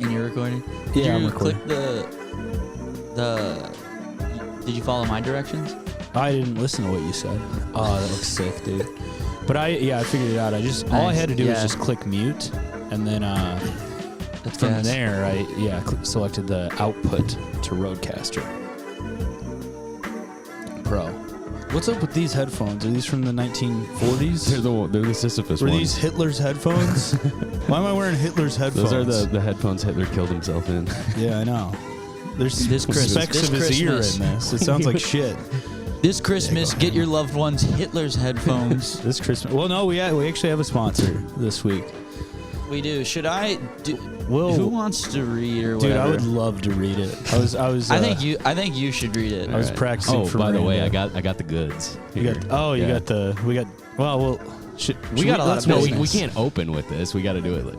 And you're recording? Yeah, I'm Did you recording. click the... Did you follow my directions? I didn't listen to what you said. Oh, that looks sick, dude. But I figured it out. All I had to do was just click mute, and then from there, I selected the output to Rodecaster Pro. What's up with these headphones? Are these from the 1940s? They're the Sisyphus Were ones. these Hitler's headphones? Why am I wearing Hitler's headphones? Those are the headphones Hitler killed himself in. Yeah, I know. There's This specks of his ear in this. It sounds like shit. This Christmas, get your loved ones Hitler's headphones. This Christmas. Well, no, we actually have a sponsor this week. We do. Should I do? Will, who wants to read or whatever? Dude, I would love to read it. I was. I think you should read it. I was practicing. Oh, for by the Miranda. way, I got the goods. You got the. We got. Well, we got a lot of business. We can't open with this. We got to do it.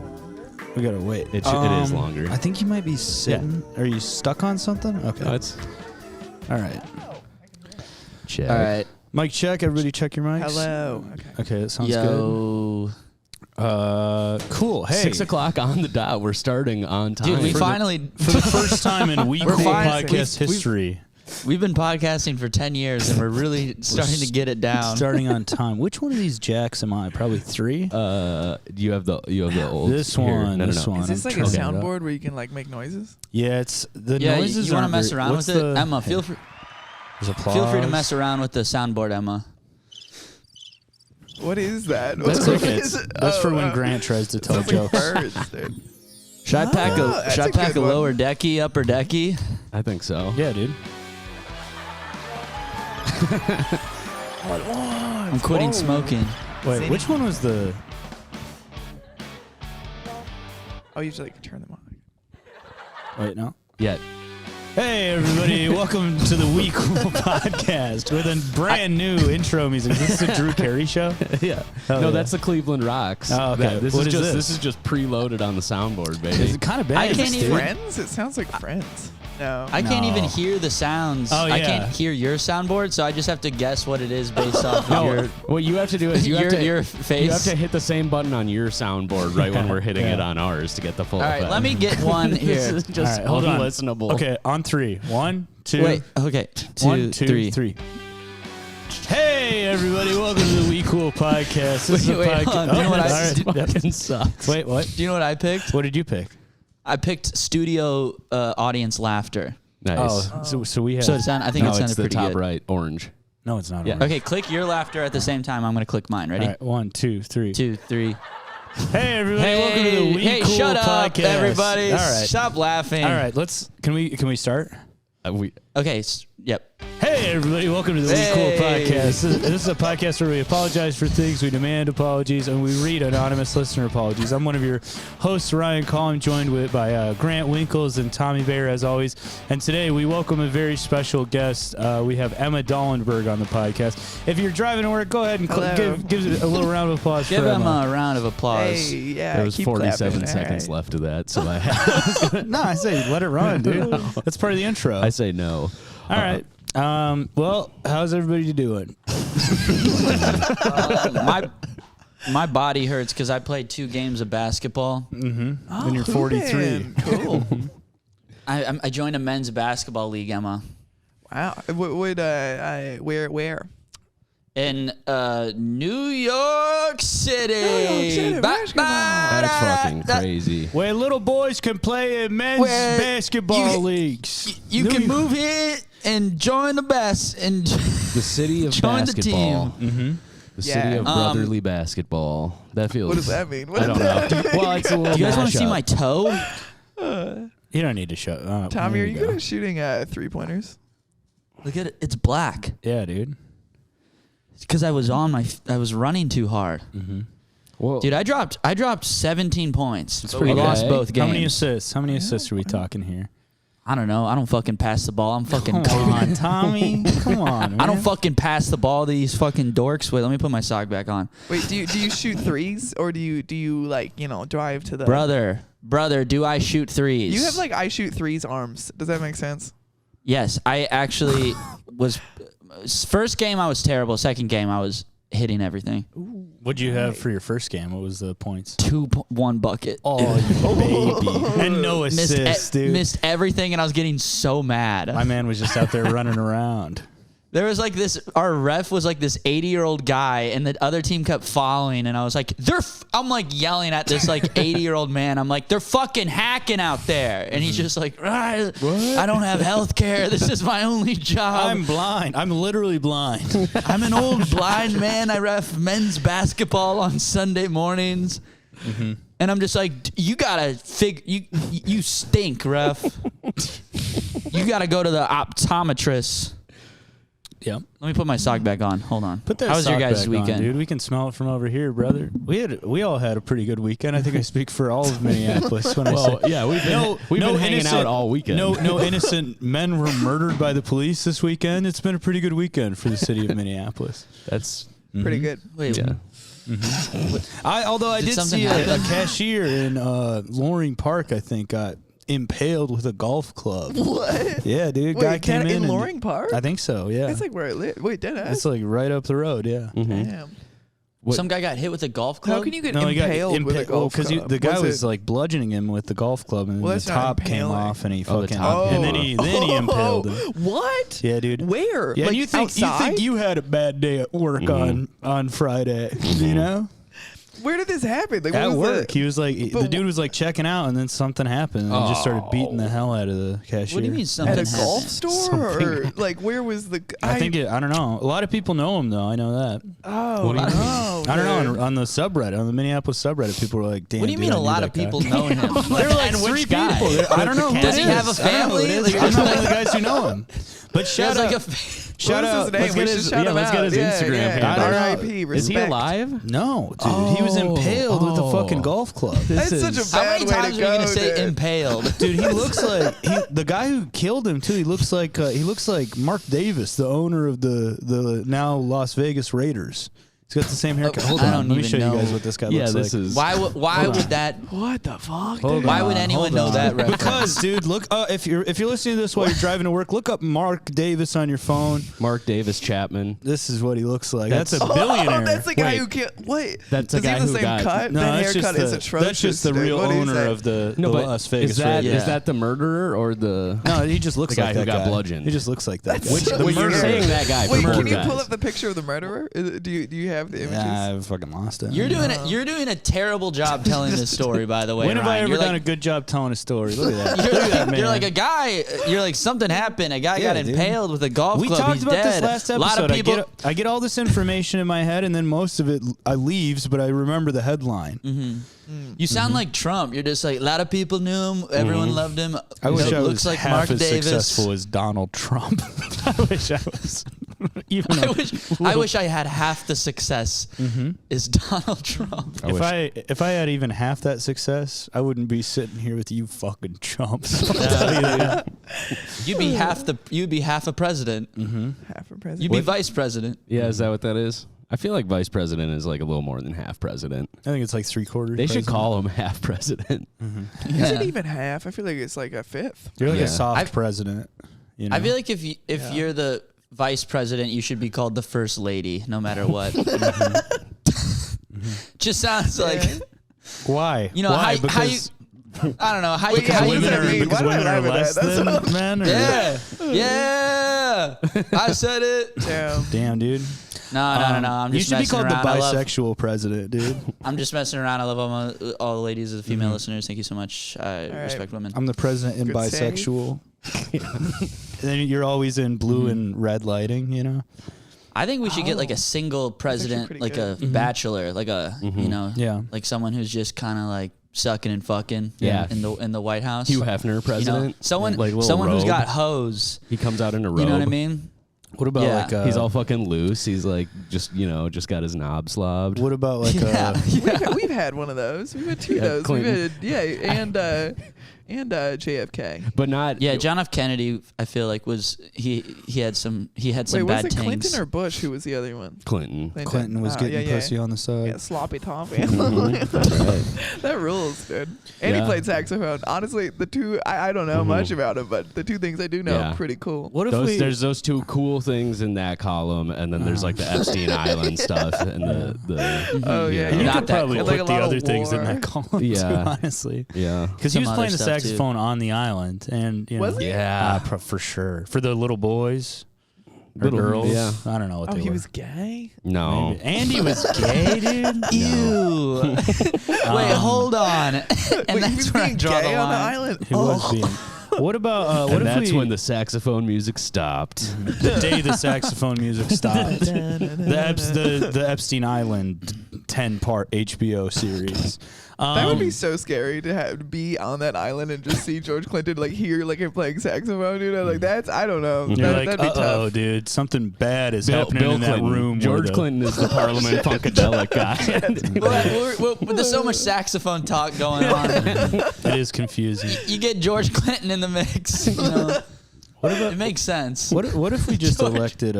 We gotta wait. It is longer. I think you might be sitting. Yeah. Are you stuck on something? Okay. No, it's all right. Check. All right. Mic check. Everybody check your mics. Hello. Okay, that sounds good. Cool. Hey, 6 o'clock on the dot. We're starting on time. Dude, we for the first time in We Cool podcast history. We've been podcasting for 10 years, and we're really starting to get it down. Starting on time. Which one of these jacks am I? Probably 3. You have the old. This one. No. This one. Is this like a soundboard where you can like make noises? Yeah, it's the yeah, noises. You want to mess around with it, Emma? Feel free. Feel free to mess around with the soundboard, Emma. What is that? That's crickets. That's for when Grant tries to tell jokes. Birds, dude. Should I pack a lower decky, upper decky? I think so. Yeah, dude. I'm quitting smoking. Wait, which one was the? Oh, you just like turn them on. Wait, no. Yeah. Hey, everybody. Welcome to the We Cool podcast with a brand new intro music. Is this the Drew Carey show? Yeah. Hell No, yeah. that's the Cleveland Rocks. Oh, okay. This is just preloaded on the soundboard, baby. Is it kind of bad? I can't even. Friends? It sounds like Friends. No. I can't even hear the sounds. Oh, yeah. I can't hear your soundboard, so I just have to guess what it is based off of your What you have to do is your face. You have to hit the same button on your soundboard right when we're hitting it on ours to get the full All right, effect. let me get one here. This is just All right, hold on. unlistenable. Okay, on 3. 1, 2. Wait. Okay. 1, 2, 3. Hey, everybody. Welcome to the We Cool podcast. This is a Wait, hold on. podcast. Do you know what Fucking sucks. Wait, what? Do you know what I picked? What did you pick? I picked studio audience laughter. Nice. Oh, so we have. So I think it No, sounded it's the pretty top good. right, orange. No, it's not. Yeah. Orange. Okay, click your laughter at the same time. I'm gonna click mine. Ready? All right, 1, 2, 3. 2, 3. Hey, everybody. Welcome to the We Cool shut podcast. up, everybody! All right. Stop laughing. All right, can we start? Okay. Yep. Hey, everybody. Welcome to the We Cool Hey. podcast. This is a podcast where we apologize for things, we demand apologies, and we read anonymous listener apologies. I'm one of your hosts, Ryan Collin, joined by Grant Winkles and Tommy Bayer, as always. And today we welcome a very special guest. We have Emma Dalenberg on the podcast. If you're driving to work, go ahead and give it a little round of applause Give for Emma a round of applause. Hey, yeah. There was keep 47 clapping. seconds All right. left of that, so I had, No, I say let it run, dude. That's part of the intro. I say no. All right. Well, how's everybody doing? My body hurts because I played 2 games of basketball. Mm-hmm. And you're 43. Man, cool. I joined a men's basketball league, Emma. Wow. Where? In New York City. Basketball. That's fucking crazy. Where little boys can play in men's basketball leagues. You can move here and join the best and The city of join basketball. the team. Mm-hmm. The city of brotherly basketball. That feels. What does that mean? I don't know. Well, it's a little Do you guys want to see mashup. my toe? You don't need to show. Tommy, there are you good at shooting 3-pointers? Look at it. It's black. Yeah, dude. It's because I was running too hard. Mm-hmm. Well, Dude, I dropped 17 points. That's But pretty we good. lost both games. How many assists? How many assists are we talking here? I don't know. I don't fucking pass the ball. I'm fucking Come on, Tommy. Come on, man. I don't fucking pass the ball to these fucking dorks. Wait, let me put my sock back on. Wait, do you shoot threes or do you like, drive to the Brother, do I shoot threes? You have like I shoot threes arms. Does that make sense? Yes, I actually was. First game I was terrible. Second game I was hitting everything. Ooh. What'd you have for your first game? What was the points? 2-1 bucket. Oh, you baby. And no assists, dude. Missed everything, and I was getting so mad. My man was just out there running around. There was like this, our ref was like this 80-year-old guy, and the other team kept following, and I was like, I'm like yelling at this like 80-year-old man. I'm like, they're fucking hacking out there. And he's just like, I don't have health care. This is my only job. I'm blind. I'm literally blind. I'm an old blind man. I ref men's basketball on Sunday mornings. Mm-hmm. And I'm just like, you gotta you stink, ref. You gotta go to the optometrist. Yep. Let me put my sock back on. Hold on. Put that How was your sock guys' back weekend? on, dude? We can smell it from over here, brother. We all had a pretty good weekend. I think I speak for all of Minneapolis when I say. Yeah, we've been hanging out all weekend. No innocent men were murdered by the police this weekend. It's been a pretty good weekend for the city of Minneapolis. That's pretty good. Wait, yeah. Although I did something see a happen? cashier in Loring Park, I think, got impaled with a golf club. What? Yeah, dude. Wait, Guy came in Loring Park? I think so. Yeah. That's like where I live. Wait, dead ass? It's like right up the road. Yeah. Damn. some guy got hit with a golf club? How can you get No, he got impaled with a golf club? because the guy was like bludgeoning him with the golf club, and Well, the that's not top came impaling. off, and he Oh, the fucking top. and then he impaled him. What? Yeah, dude. Where? Yeah, like you think outside? you had a bad day at work on Friday, you know? Where did this happen? Like, At what was work, the- he was like, the But dude was like checking out, and then something happened, and he just started beating the hell out of the cashier. What do you mean something at a happened? golf store, or like where was the? I don't know. A lot of people know him though. I know that. Oh, What do you mean? I don't know. On the subreddit, on the Minneapolis subreddit, people were like, "Damn." What do you dude, mean I a knew lot that of guy. people know him? There were like And three which guy? people. I don't know. who Does it he have is. a I don't know who family? it is. I'm not one of the guys who know him. But shout There's out. like a Shout out. What was his name? Let's We get should his. shout yeah, him let's get out. his Instagram Yeah. handle. I don't know. R.I.P. Respect. Is he alive? No, dude. He was impaled with a fucking golf club. That's such a How bad many way times to are you go, gonna say dude. impaled? Dude, he looks like the guy who killed him too. He looks like Mark Davis, the owner of the now Las Vegas Raiders. He's got the same haircut. Hold I on, don't let me even show know. you guys what this guy Yeah, looks this like. is. Why would that? What the fuck? Hold dude? Why on, would anyone hold know on. that reference? Because, dude, look. If you're listening to this while you're driving to work, look up Mark Davis on your phone. Mark Davis Chapman. This is what he looks like. That's a Oh, billionaire. that's the guy Wait. who killed. Wait, That's the does he guy have the who same got- cut? No, that that's haircut just is the atrocious. that's just the dude. real What do you owner say? of the No, but Las Vegas is that Raiders. the murderer or the? No, he just looks The guy like who that got guy. bludgeoned. He just looks like that. That's guy. so You're weird. saying that guy. Wait, for can murder you guys. pull up the picture of the murderer? Do you have the images? Yeah, I fucking lost it. You're doing a terrible job telling this story. By the way, When have I Ryan. ever You're done like, a good job telling a story? Look at that. Look at that, man. You're like a guy. You're like something happened. A guy got dude. impaled with a golf We club. talked He's about dead. this last episode. A lot of people. I get all this information in my head, and then most of it I leaves, but I remember the headline. You sound like Trump. You're just like a lot of people knew him. Everyone loved him. I wish I looks was like half Mark as Davis. successful as Donald Trump. I wish I was. Even I wish I had half the success is Donald Trump. if I had even half that success, I wouldn't be sitting here with you fucking chumps. I'll tell you that. You'd be half a president. Half a president. You'd be vice president. Yeah, is that what that is? I feel like vice president is like a little more than half president. I think it's like 3/4. They should call him half president. Is it even half? I feel like it's like a fifth. You're like Yeah. a soft president. You know? I feel like if you're the vice president, you should be called the first lady, no matter what. Just sounds like Why? you know Why? how you. Because I don't know how Wait, you. yeah, How what you does that women are, mean? because Why do I women are laugh at less that? That's than men. Or yeah, I said it. Damn. Damn, dude. No. I'm You just should be messing called the around. bisexual president, dude. I'm just messing around. I love all the ladies, the female listeners. Thank you so much. I right. respect women. I'm the president and Good say. bisexual. And then you're always in blue and red lighting, you know? I think we should get like a single president, pretty like good. a bachelor, like a you know, Yeah. like someone who's just kind of like sucking and fucking. Yeah. In the White House. Hugh Hefner, You know, president. someone Like little someone who's robe. got hose. He comes out in a robe. You know what I mean? What about Yeah. like He's all fucking loose. He's like just got his knob slobbed. what about like Yeah. We've had one of those. We've had two of Yeah, those. Clinton. We've had, and and JFK. But not. Yeah, John F. Kennedy, I feel like he had some Wait, bad was it things. Clinton or Bush who was the other one? Clinton. Clinton was getting pussy on the side. Yeah, sloppy toppy. Right. That rules, dude. And he played saxophone. Honestly, the two I don't know much about him, but the two things I do know are pretty cool. What if there's those two cool things in that column, and then there's like the Epstein Island stuff and the Oh yeah, You Not could that probably cool. put Like a the lot of other things in war. that column too, Yeah. honestly. yeah. Because he Some was other playing the stuff, too. saxophone on the island, and you know, Was he? Yeah. for sure. For the little boys, or Little- girls. yeah. I don't know what Oh, they he were. was gay? No. Maybe. Andy was gay, dude. Ew. Wait, hold on. And Wait, he that's was where I being draw gay the on the line. island? He was being. What about what And if that's we, when the saxophone music stopped. the day the saxophone music stopped? the Epstein Island 10-part HBO series. That would be so scary to be on that island and just see George Clinton like hear like him playing saxophone. You know, like that's I don't know. You're like, That'd be uh-oh, tough. dude, something bad is Bill happening in that Clinton. room. George Clinton is the Parliament Funkadelic guy. Well, there's so much saxophone talk going on. It is confusing. You get George Clinton in the mix. You know? It makes sense. What if we just George. elected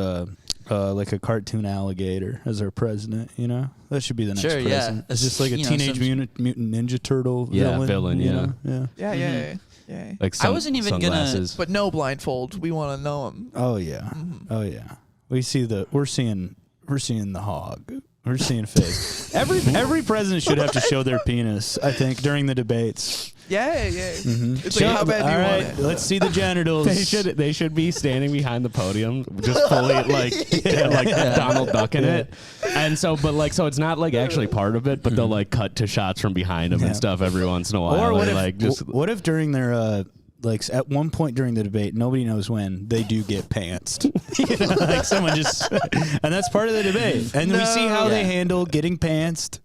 like a cartoon alligator as our president? You know, that should be the next Sure, yeah. president. It's just like a You know, Teenage some- Mutant Ninja Turtle Yeah, villain. you villain, know? Yeah. Yeah. Like I wasn't even sunglasses. But no blindfold. We want to know him. Oh yeah. Oh yeah. We're seeing the hog. We're seeing face. Every president should have to show their penis, I think, during the debates. Yeah. It's Show- like how bad do you all want right, it? let's see the genitals. They should be standing behind the podium, just fully like Donald Duck in it, and so it's not like actually part of it, but they'll like cut to shots from behind them and stuff every once in a while. Or what and, if, what if during their at one point during the debate, nobody knows when, they do get pantsed. You know, like someone just, and that's part of the debate. And we see how they handle getting pantsed.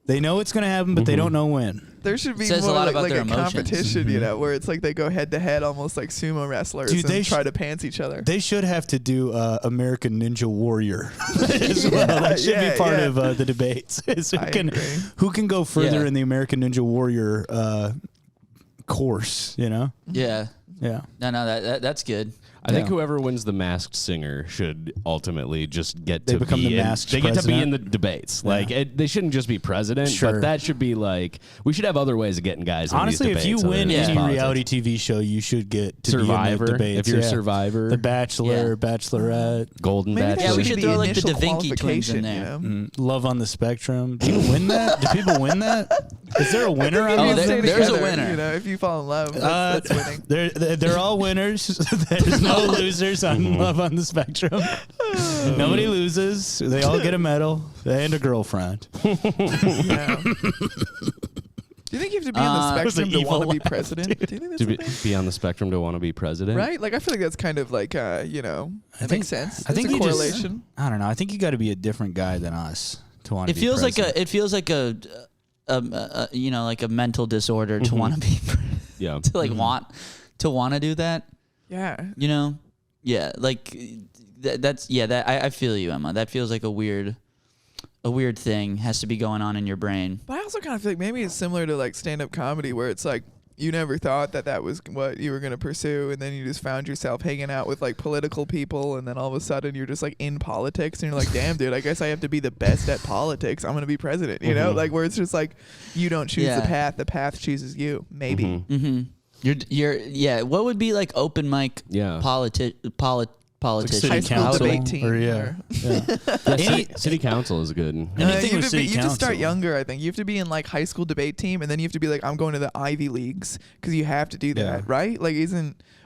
They know it's going to happen, but they don't know when. There should be Says a more lot like, about like their a emotions. competition, you know, where it's like they go head to head, almost like sumo wrestlers, Dude, and try to pants each other. They should have to do American Ninja Warrior as well. That should be part of the debates. Is who can go further in the American Ninja Warrior course? You know? Yeah. Yeah. No, that's good. I think whoever wins the Masked Singer should ultimately just get to become be the in, masked they get to be president. in the debates. Like they shouldn't just be president, Sure. but that should be like we should have other ways of getting guys. In Honestly, these if you debates other win than just any politics. reality TV show, you should get to Survivor, be in the debates. if you're Survivor. The Bachelor, Yeah. Bachelorette, Golden Maybe that Bachelor. Yeah, we should should be throw, like, the initial Da Vinci twins in qualification, there. you know? Love on the Spectrum. Do you win that? Do people win that? Is there a winner on Oh, this? there- Stay there's a together, winner. You know, if you fall in love, that's winning. They're all winners. There's no losers on Love on the Spectrum. Nobody loses. They all get a medal and a girlfriend. Yeah. Do you think you have to be on the spectrum to want to be president? Do you think that's to a thing? be on the spectrum to want to be president, Right? Like I feel like that's kind of like you know, that makes sense. I think There's a you just- correlation. I don't know. I think you got to be a different guy than us to want to It be feels president. like a you know, like a mental disorder to want to be Yeah. to like want to do that. Yeah. You know, yeah, like I feel you, Emma. That feels like a weird thing has to be going on in your brain. But I also kind of feel like maybe it's similar to like stand-up comedy where it's like you never thought that was what you were going to pursue, and then you just found yourself hanging out with like political people, and then all of a sudden you're just like in politics, and you're like, damn, dude, I guess I have to be the best at politics. I'm going to be president, you know? Like where it's just like you don't choose the path chooses you, maybe. Mm-hmm. You're what would be like open mic politician High school council debate team. or City council is good. Anything you with have city to start council. younger, I think. You have to be in like high school debate team, and then you have to be like, I'm going to the Ivy Leagues, because you have to do that, Yeah. right? Like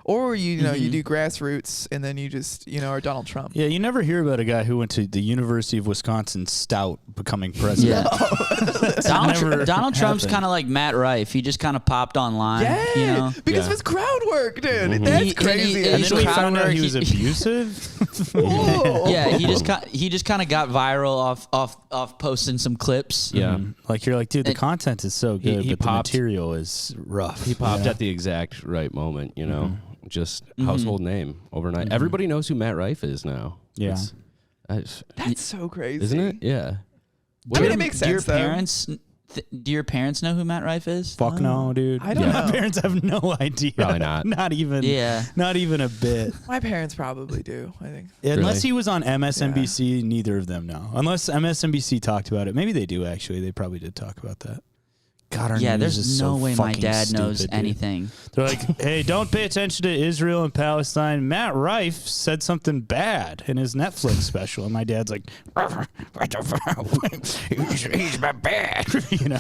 or you know, you do grassroots, and then you just, you know, are Donald Trump. Yeah, you never hear about a guy who went to the University of Wisconsin Stout becoming president. Yeah. Donald Trump's happened. kind of like Matt Rife. He just kind of popped online. Yeah, You know? because Yeah. of his crowd work, dude. That's He- crazy. he- And he's then we crowd found out work, he was he- abusive. Whoa. Yeah, he just kind of got viral off posting some clips. Yeah. Like you're like, dude, the content is so good, he but popped- the material is rough. He popped Yeah. at the exact right moment, you know. Just household name overnight. Everybody knows who Matt Rife is now. Yeah. It's- That's so crazy. isn't it? Yeah. I mean, it makes Do your sense, though. parents Do your parents know who Matt Rife is? Fuck no, dude. I don't know. My parents have no idea. Probably not. Not even. Yeah. Not even a bit. My parents probably do, I think. Unless he was on MSNBC, neither of them know. Unless MSNBC talked about it. Maybe they do, actually. They probably did talk about that. God, our news there's is no so way my fucking dad knows stupid, dude. anything. They're like, hey, don't pay attention to Israel and Palestine. Matt Rife said something bad in his Netflix special. And my dad's like, he's my bad. You know?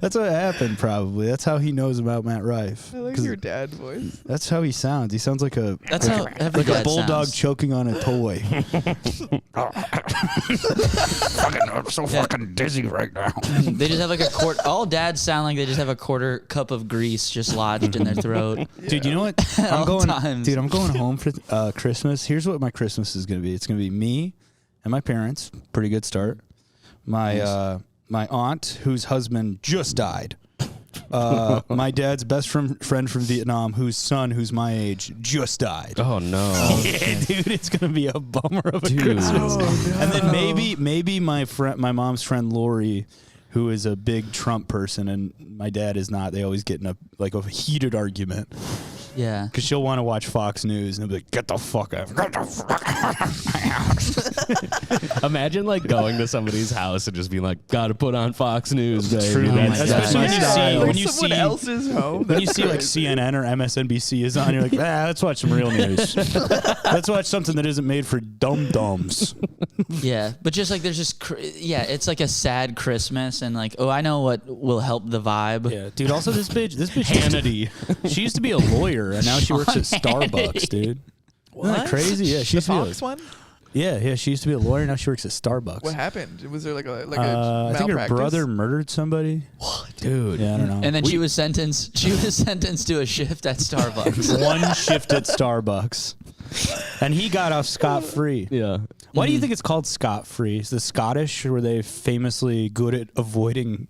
That's what happened, probably. That's how he knows about Matt Rife. I like your dad voice. That's how he sounds. He sounds like a That's how every like a dad bulldog sounds. choking on a toy. I'm so fucking dizzy right now. They just have like a quart. All dads sound like they just have a quarter cup of grease just lodged in their throat. Dude, you know what? At all I'm times. going home for Christmas. Here's what my Christmas is going to be. It's going to be me and my parents. Pretty good start. My my aunt, whose husband just died. My dad's best friend from Vietnam, whose son, who's my age, just died. Oh no. Yeah, dude, it's gonna be a bummer of a Dude. Christmas. Oh, no. And then maybe my mom's friend Lori, who is a big Trump person, and my dad is not. They always get in a heated argument Yeah. because she'll want to watch Fox News and they'll be like, "Get the fuck out! Get the fuck out of my house!" Imagine like going to somebody's house and just being like, "Gotta put on Fox News, baby." True, That's my that's God. my Especially style. when you someone see- else's home. When you That's see like crazy. CNN or MSNBC is on, you're like, let's watch some real news. Let's watch something that isn't made for dum-dums. Yeah, but just like there's just it's like a sad Christmas, and like, oh, I know what will help the vibe. Yeah, dude. Also, this bitch Hannity. She used to be a lawyer, and now she works at Starbucks, dude. Isn't that crazy? Yeah, she The used to be Fox one? yeah. She used to be a lawyer. Now she works at Starbucks. What happened? Was there like a I think her malpractice? brother murdered somebody. Dude. Yeah, I don't know. And then she was sentenced. She was sentenced to a shift at Starbucks. one shift at Starbucks, and he got off scot free. Yeah. Why do you think it's called scot free? Is the Scottish were they famously good at avoiding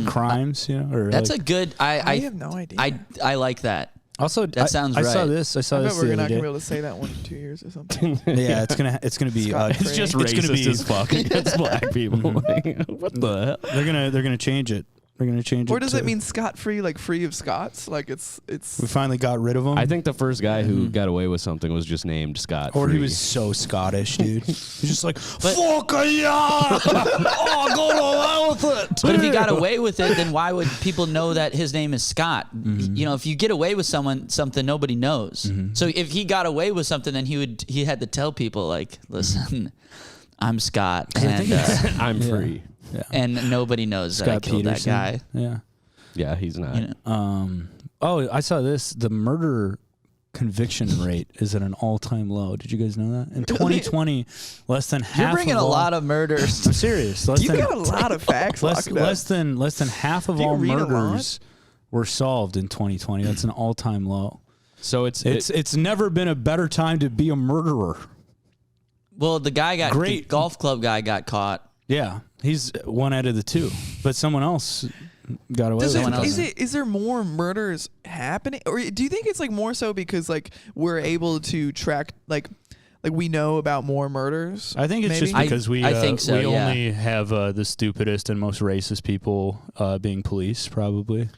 crimes? You know, or That's like, a good. I have no idea. I like that. also that sounds I saw right. this. I saw I this bet we're the not other gonna be day. able to say that one in 2 years or something. Yeah, it's gonna be. Scot It's free. just It's gonna racist be- as fuck against black people. What the hell? They're gonna change it. They're gonna change it. Or does to- it mean scot free, like free of Scots? Like it's we finally got rid of him? I think the first guy who got away with something was just named Scott. Or he Free. was so Scottish, dude. He's just like, fuck yeah! Oh, go along with it. But if he got away with it, then why would people know that his name is Scott? You know, if you get away with something nobody knows. So if he got away with something, then he had to tell people like, listen, I'm Scott, and I'm free. Yeah. and nobody knows that I Scott killed Peterson. that guy. Yeah. Yeah, he's not. You know? Oh, I saw this. The murder conviction rate is at an all-time low. Did you guys know that? In 2020, less than half. You're bringing of a all, lot of murders. I'm serious. Less you than, got a lot of facts. less, locked up. less than half of Do you all read a lot? murders were solved in 2020. That's an all-time low. So It's never been a better time to be a murderer. Well, the Great. golf club guy got caught. Yeah, he's one out of the two, but someone else got away Does with Someone it. else. is there more murders happening, or do you think it's like more so because like we're able to track like we know about more murders? I think it's maybe? just because we I think so, we yeah. only have the stupidest and most racist people being police, probably.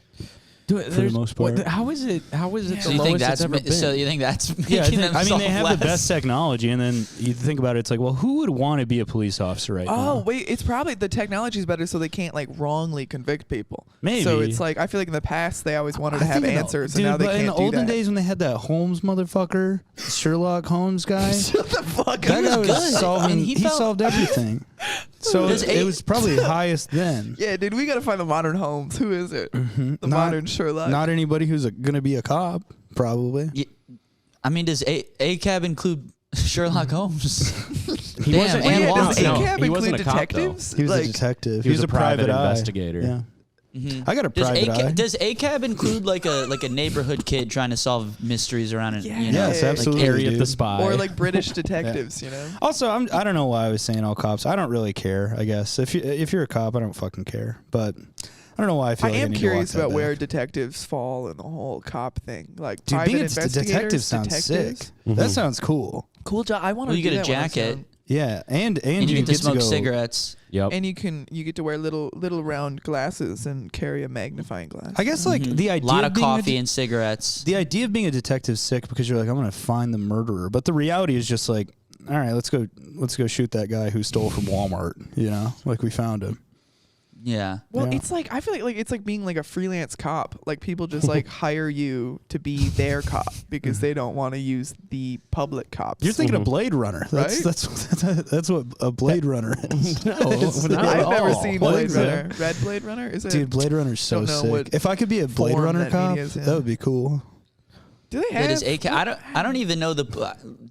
Dude, for the most part. How is it? How is it So the you think lowest that's it's ever been? so you think that's Yeah, making them I mean solve they have less? the best technology, and then you think about it, it's like, well, who would want to be a police officer right now? Oh wait, it's probably the technology is better, so they can't like wrongly convict people. Maybe. So it's like I feel like in the past they always wanted to I have think in the- answers, dude, and now they but can't in the do olden that. days when they had that Holmes motherfucker, Sherlock Holmes guy, Shut the fuck up. that guy was good. solving. I mean, he he felt- solved everything. So There's it was probably highest then. Yeah, dude, we gotta find the modern Holmes. Who is it? The Not- modern Sherlock. Not anybody who's gonna be a cop, probably. I mean, does ACAB include Sherlock Holmes? He Damn, wasn't. and he- does Watson. ACAB he wasn't include a cop, though. detectives? He was like, a detective. he was a private eye. investigator. Yeah. I got a Does private eye. does ACAB include like a neighborhood kid trying to solve mysteries around it? Yeah. You know? Yes, like absolutely. Harriet dude. the Spy. or like British detectives, you know? Also, I don't know why I was saying all cops. I don't really care. I guess if you're a cop, I don't fucking care. But I don't know why I feel I like am need curious to walk that about where back. detectives fall in the whole cop thing. Like Dude, private being a investigators, detective sounds detectives. sick. That sounds cool. Cool job. I want Well, to you do get a that when I was jacket. young. Yeah, and you get to smoke go, cigarettes. Yep. And you get to wear little round glasses and carry a magnifying glass. I guess like the A idea lot of of being coffee and cigarettes. the idea of being a detective's sick because you're like, I'm gonna find the murderer, but the reality is just like, all right, let's go shoot that guy who stole from Walmart. You know, like we found him. Yeah. Well, Yeah. it's like I feel like it's like being like a freelance cop. Like people just like hire you to be their cop because they don't want to use the public cops. You're thinking of Blade Runner. That's Right? that's what a Blade Runner is. No, not at I've never all. seen What Blade is it? Runner. Red Blade Runner is it? Dude, Blade Runner's so Don't know sick. what If I could be a Blade form Runner that cop, media's in. that would be cool. Do they have? It is ACAB. I don't even know the.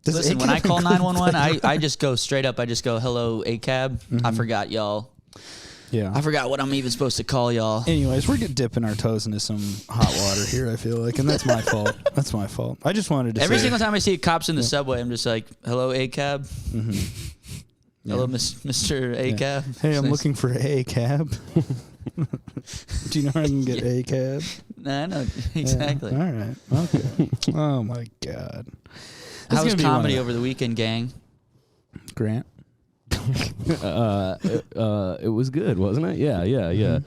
Does Listen, when ACAB I call 911, I just go straight up. I just go, "Hello, ACAB." I forgot y'all. Yeah. I forgot what I'm even supposed to call y'all. Anyways, we're dipping our toes into some hot water here, I feel like, and that's my fault. That's my fault. I just wanted to Every say single time I see cops in the subway, I'm just like, "Hello, ACAB." Hello, Mr. ACAB. Hey, I'm Nice. looking for a cab. Do you know where I can get a cab? Nah, I know exactly. Yeah. All right. Okay. Oh my God. How was gonna be one comedy of- over the weekend, gang? Grant? It was good, wasn't it? Yeah. No,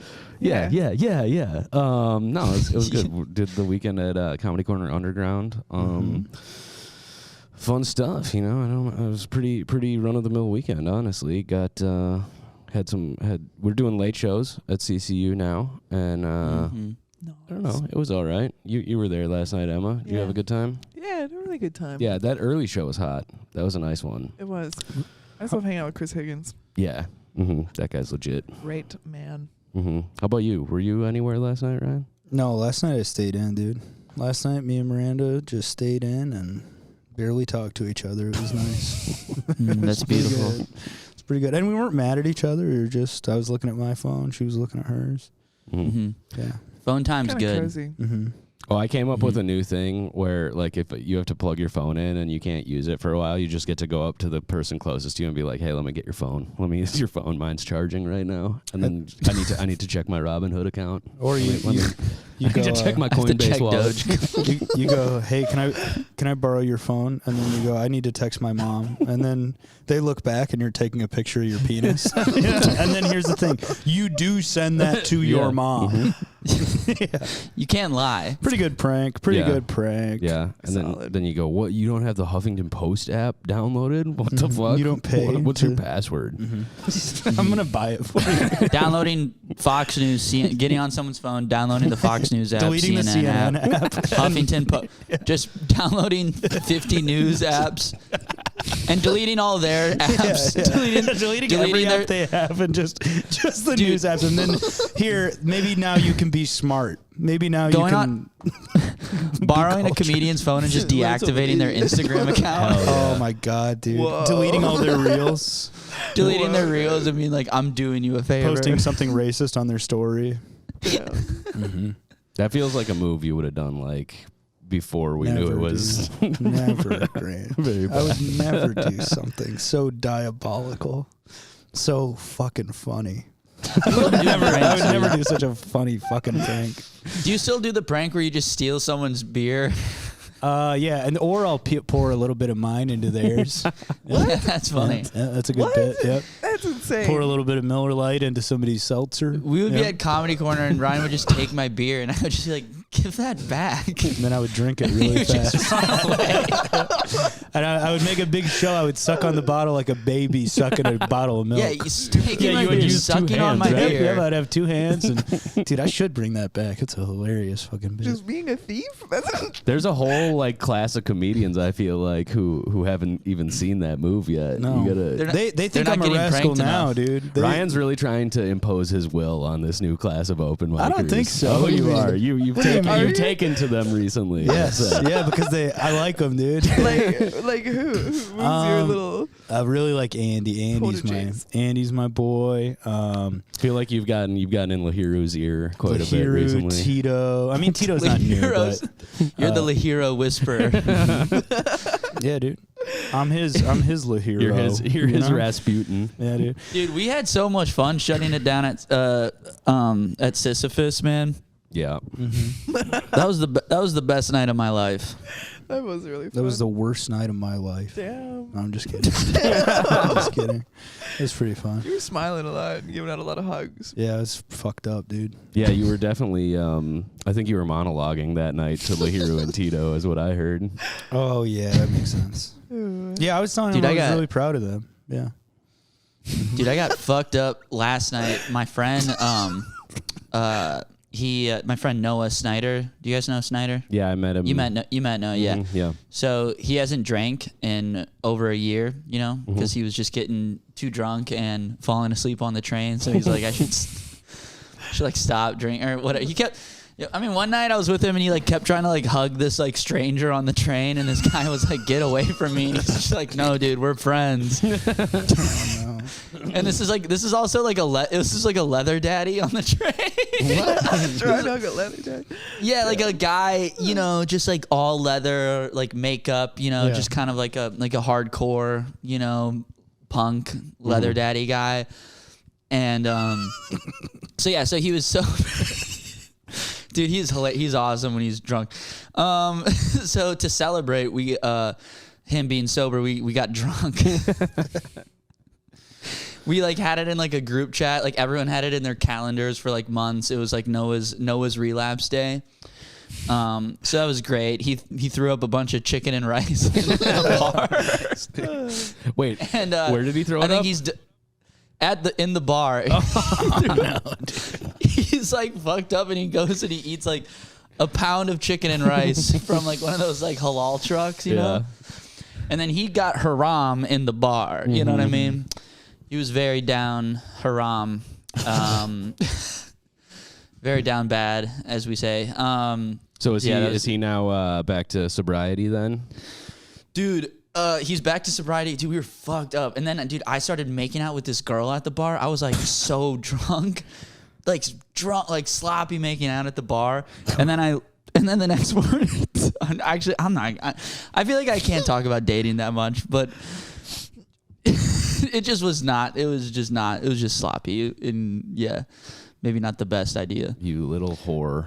it was good. Did the weekend at Comedy Corner Underground. Fun stuff, you know. It was pretty run of the mill weekend, honestly. We're doing late shows at CCU now, and I don't know, it was all right. You were there last night, Emma. Did you have a good time? Yeah, I had a really good time. Yeah, that early show was hot. That was a nice one. It was. I just love hanging out with Chris Higgins. Yeah, that guy's legit. Great man. How about you? Were you anywhere last night, Ryan? No, last night I stayed in, dude. Last night me and Miranda just stayed in and barely talked to each other. It was nice. That's beautiful. It's pretty good. And we weren't mad at each other. We were just, I was looking at my phone. She was looking at hers. Mm-hmm. Yeah. Phone time's Kind of good. cozy. Oh, I came up with a new thing where, like, if you have to plug your phone in and you can't use it for a while, you just get to go up to the person closest to you and be like, "Hey, let me get your phone. Let me use your phone. Mine's charging right now." And then I need to check my Robinhood account. Or you I need to check my Coinbase wallet. you go, "Hey, can I borrow your phone?" And then you go, "I need to text my mom." And then they look back and you're taking a picture of your penis. And then here's the thing. You do send that to your mom. You can't lie. Pretty good prank. Yeah, and Solid. then you go, "What? You don't have the Huffington Post app downloaded? What the fuck? You don't pay What's your to- password?" I'm going to buy it for you. Downloading Fox News, getting on someone's phone, downloading the Fox News app, Deleting the CNN app. Huffington Post, just downloading 50 news apps and deleting all their apps. Deleting every app they have and just the news apps. And then here, maybe now you can be smart. Maybe now Going you on- can borrowing a comedian's phone and just deactivating their Instagram account. Oh my God, dude. Whoa. Deleting all their reels. Deleting their reels and being like, "I'm doing you a favor." Posting something racist on their story. That feels like a move you would have done, like, before we knew it Never, was. dude. Never, Grant. Very I would never do something so diabolical, so fucking funny. I would never do such a funny fucking prank. Do you still do the prank where you just steal someone's beer? Yeah, or I'll pour a little bit of mine into theirs. That's funny. Yeah, that's a good What? bit. Yep. That's insane. Pour a little bit of Miller Lite into somebody's seltzer. We would be Yep. at Comedy Corner and Ryan would just take my beer and I would just be like, "Give that back." And then I would drink it You really would just fast. run away. And I would make a big show. I would suck on the bottle like a baby sucking a bottle of milk. Yeah, you taking my you would beer, use two sucking on hands, my right? beer. Yeah, I'd have two hands. And dude, I should bring that back. It's a hilarious fucking bit. Just being a thief? That's There's a whole, like, class of comedians, I feel like, who haven't even seen that move yet. No. You They're gotta. not- They they're think not I'm a getting rascal pranked now, enough. dude. Ryan's really trying to impose his will on this new class of open micers. I don't think so. Oh, What do you you mean? are. You've What do you mean? taken to them recently. Yes, So- yeah, because I like them, dude. like who? Who's your little? I really like Andy. Proteges. Andy's my boy. I feel like you've gotten in Lahiru's ear quite a bit Lahiru, recently. Tito. I mean, Tito's not new, Lahiru's- but You're the Lahiro whisperer. yeah, dude. I'm his Lahiro. You're his you know? Rasputin. Yeah, dude. Dude, we had so much fun shutting it down at Sisyphus, man. Yeah. That was the best night of my life. That was really fun. That was the worst night of my life. Damn. No, I'm just kidding. I'm just kidding. It was pretty fun. You were smiling a lot and giving out a lot of hugs. Yeah, it's fucked up, dude. Yeah, you were definitely, I think you were monologuing that night to Lahiru and Tito is what I heard. Oh, yeah, that makes sense. Yeah, I was telling him I was really proud of them. Yeah. Dude, I got fucked up last night. My friend, my friend Noah Snyder. Do you guys know Snyder? Yeah, I met him. You met Noah, yeah. Yeah. So he hasn't drank in over a year, you know, because he was just getting too drunk and falling asleep on the train. So he's like, I should like stop drinking or whatever. He kept. I mean, one night I was with him and he like kept trying to like hug this like stranger on the train, and this guy was like, "Get away from me!" And he's just like, "No, dude, we're friends." And this is also like this is like a leather daddy on the train. What? Trying to hug a leather daddy? Yeah, like a guy, you know, just like all leather, like makeup, you know, just kind of like a hardcore, you know, punk leather daddy guy. And so he was so. Dude, he's hilarious. He's awesome when he's drunk. So to celebrate, him being sober, we got drunk. We like had it in like a group chat. Like everyone had it in their calendars for like months. It was like Noah's relapse day. So that was great. He threw up a bunch of chicken and rice in the bar. Wait, and where did he throw it up? I think he's in the bar. Oh, no, dude. He's like fucked up and he goes and he eats like a pound of chicken and rice from like one of those like halal trucks, you know? And then he got haram in the bar. You know what I mean? He was very down haram. Very down bad, as we say. So is he now back to sobriety then? Dude, he's back to sobriety. Dude, we were fucked up. And then, dude, I started making out with this girl at the bar. I was like so drunk. Like sloppy making out at the bar. And then the next morning, I feel like I can't talk about dating that much, but it was just sloppy. And yeah, maybe not the best idea. You little whore.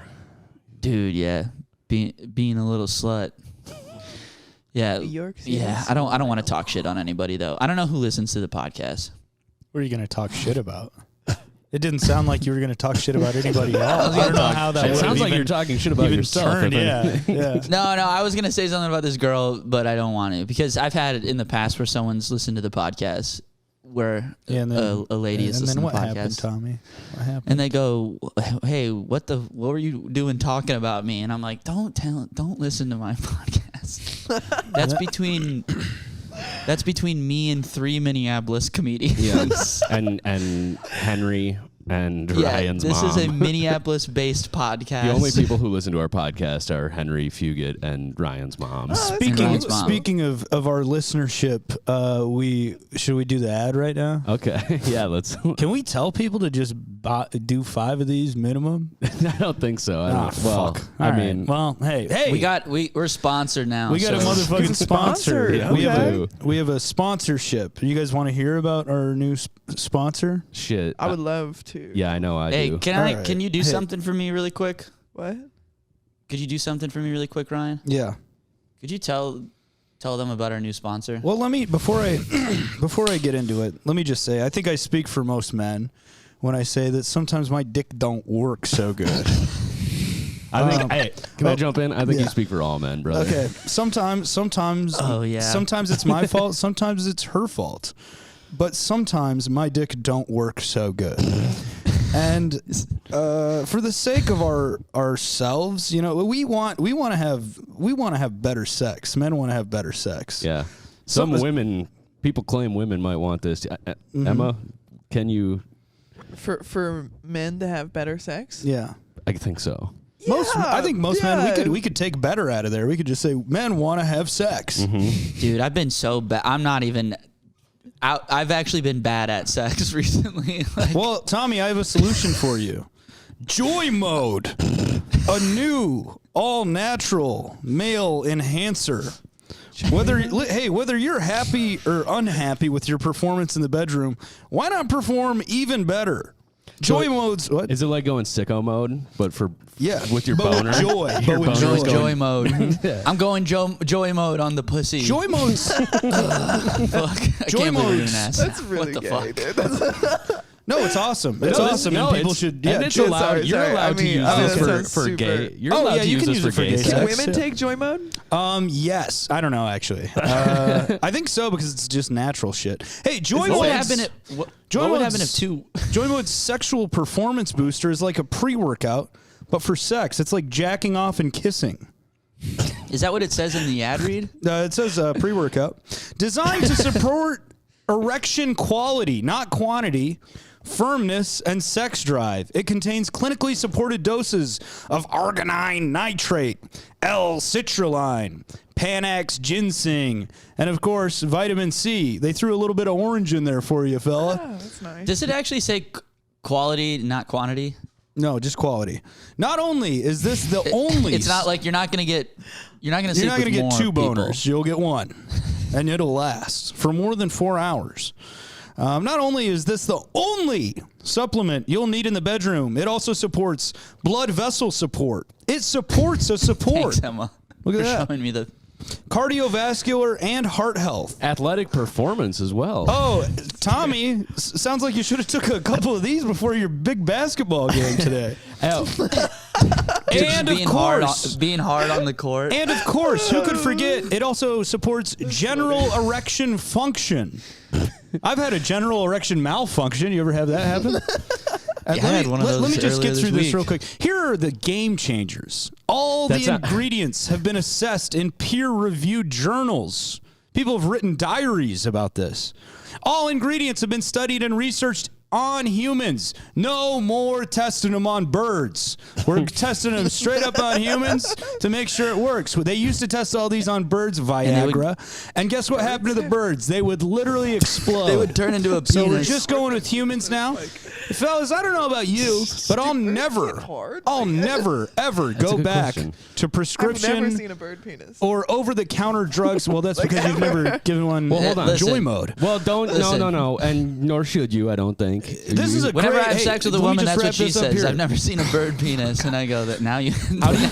Dude, yeah. Being a little slut. Yeah. Yeah, I don't want to talk shit on anybody though. I don't know who listens to the podcast. What are you going to talk shit about? It didn't sound like you were going to talk shit about anybody else. I don't know how that It sounds like you're talking shit about yourself. Turned, yeah. No, I was going to say something about this girl, but I don't want to because I've had it in the past where someone's listened to the podcast where a lady is listening to the podcast. And then what happened, Tommy? What happened? And they go, "Hey, what were you doing talking about me?" And I'm like, "Don't listen to my podcast. That's between me and 3 Minneapolis comedians." Yeah. and Henry and Ryan's mom. This is a Minneapolis-based podcast. The only people who listen to our podcast are Henry Fugit and Ryan's mom. Speaking of our listenership, should we do the ad right now? Okay, yeah, let's. Can we tell people to just do 5 of these minimum? I don't think so. Fuck. I mean, well, hey, we're sponsored now. We got a motherfucking sponsor. Yeah, we have a sponsorship. You guys want to hear about our new sponsor? Shit, I would love to. Yeah, I know. I do. Can you do something for me really quick? What? Could you do something for me really quick, Ryan? Yeah. Could you tell them about our new sponsor? Well, let me before I get into it, let me just say I think I speak for most men when I say that sometimes my dick don't work so good. I think. Hey, can I jump in? I think you speak for all men, brother. Okay. Sometimes. Oh yeah. Sometimes it's my fault. Sometimes it's her fault. But sometimes my dick don't work so good. And for the sake of ourselves, you know, we want to have better sex. Men want to have better sex. Yeah. Some women, people claim women might want this. Emma, can you? For men to have better sex? Yeah. I think so. I think most men we could take better out of there. We could just say men want to have sex. Dude, I've been so bad. I'm not even. I've actually been bad at sex recently. Well, Tommy, I have a solution for you. Joy Mode, a new all-natural male enhancer. Whether you're happy or unhappy with your performance in the bedroom, why not perform even better Joy modes. What? Is it like going sicko mode, but with your but boner? With joy. Your But with boner's Joy mode. I'm going joy mode on the pussy. Joy modes. Fuck. I Joy can't believe we're modes. doing that. That's really what the gay, fuck? dude. No, it's awesome. It's awesome, and people should. Yeah, and it's Yeah, allowed. sorry, You're sorry. allowed I to mean, use that this sounds for super- gay. You're Oh, allowed yeah, to you use can this use it for gay sex. Can sex. women take joy mode? Yes. I don't know actually. I think so because it's just natural shit. Hey, Joy What would modes. happen if Joy what would modes- happen if two? Joy mode's sexual performance booster is like a pre-workout, but for sex. It's like jacking off and kissing. Is that what it says in the ad read? It says pre-workout. Designed to support erection quality, not quantity, firmness, and sex drive. It contains clinically supported doses of arginine nitrate, L-citrulline, Panax ginseng, and of course, vitamin C. They threw a little bit of orange in there for you, fella. Oh, that's nice. Does it actually say quality, not quantity? No, just quality. Not only is this the only... It's not like you're not gonna get two people. boners. You'll get one, and it'll last for more than 4 hours. Not only is this the only supplement you'll need in the bedroom, it also supports blood vessel support. It supports a support. Thanks, Emma. Look at for that. showing me the. Cardiovascular and heart health. Athletic performance as well. Oh, Tommy, sounds like you should have took a couple of these before your big basketball game today. And being of course, being hard on the court. And of course, who could forget, it also supports general erection function. I've had a general erection malfunction. You ever have that happen? I had one of those let me just earlier get through this week. real quick. Here are the game changers. All That's the not- ingredients have been assessed in peer-reviewed journals. People have written diaries about this. All ingredients have been studied and researched on humans. No more testing them on birds. We're testing them straight up on humans to make sure it works. They used to test all these on birds, Viagra. And guess what happened to the birds? They would literally explode. They would turn into a penis. So we're just going with humans now. Fellas, I don't know about you, but I'll never, ever go good back question. to I've prescription never seen a bird penis. or over-the-counter drugs. Well, that's because you've never given one Well, hold on. Listen. joy mode. Well, don't. Listen. No. And nor should you, I don't think. This is a Whenever great, I have hey, sex with a let me woman, just that's what wrap she this up says. here. I've never seen a bird penis, and I go that now you. How do you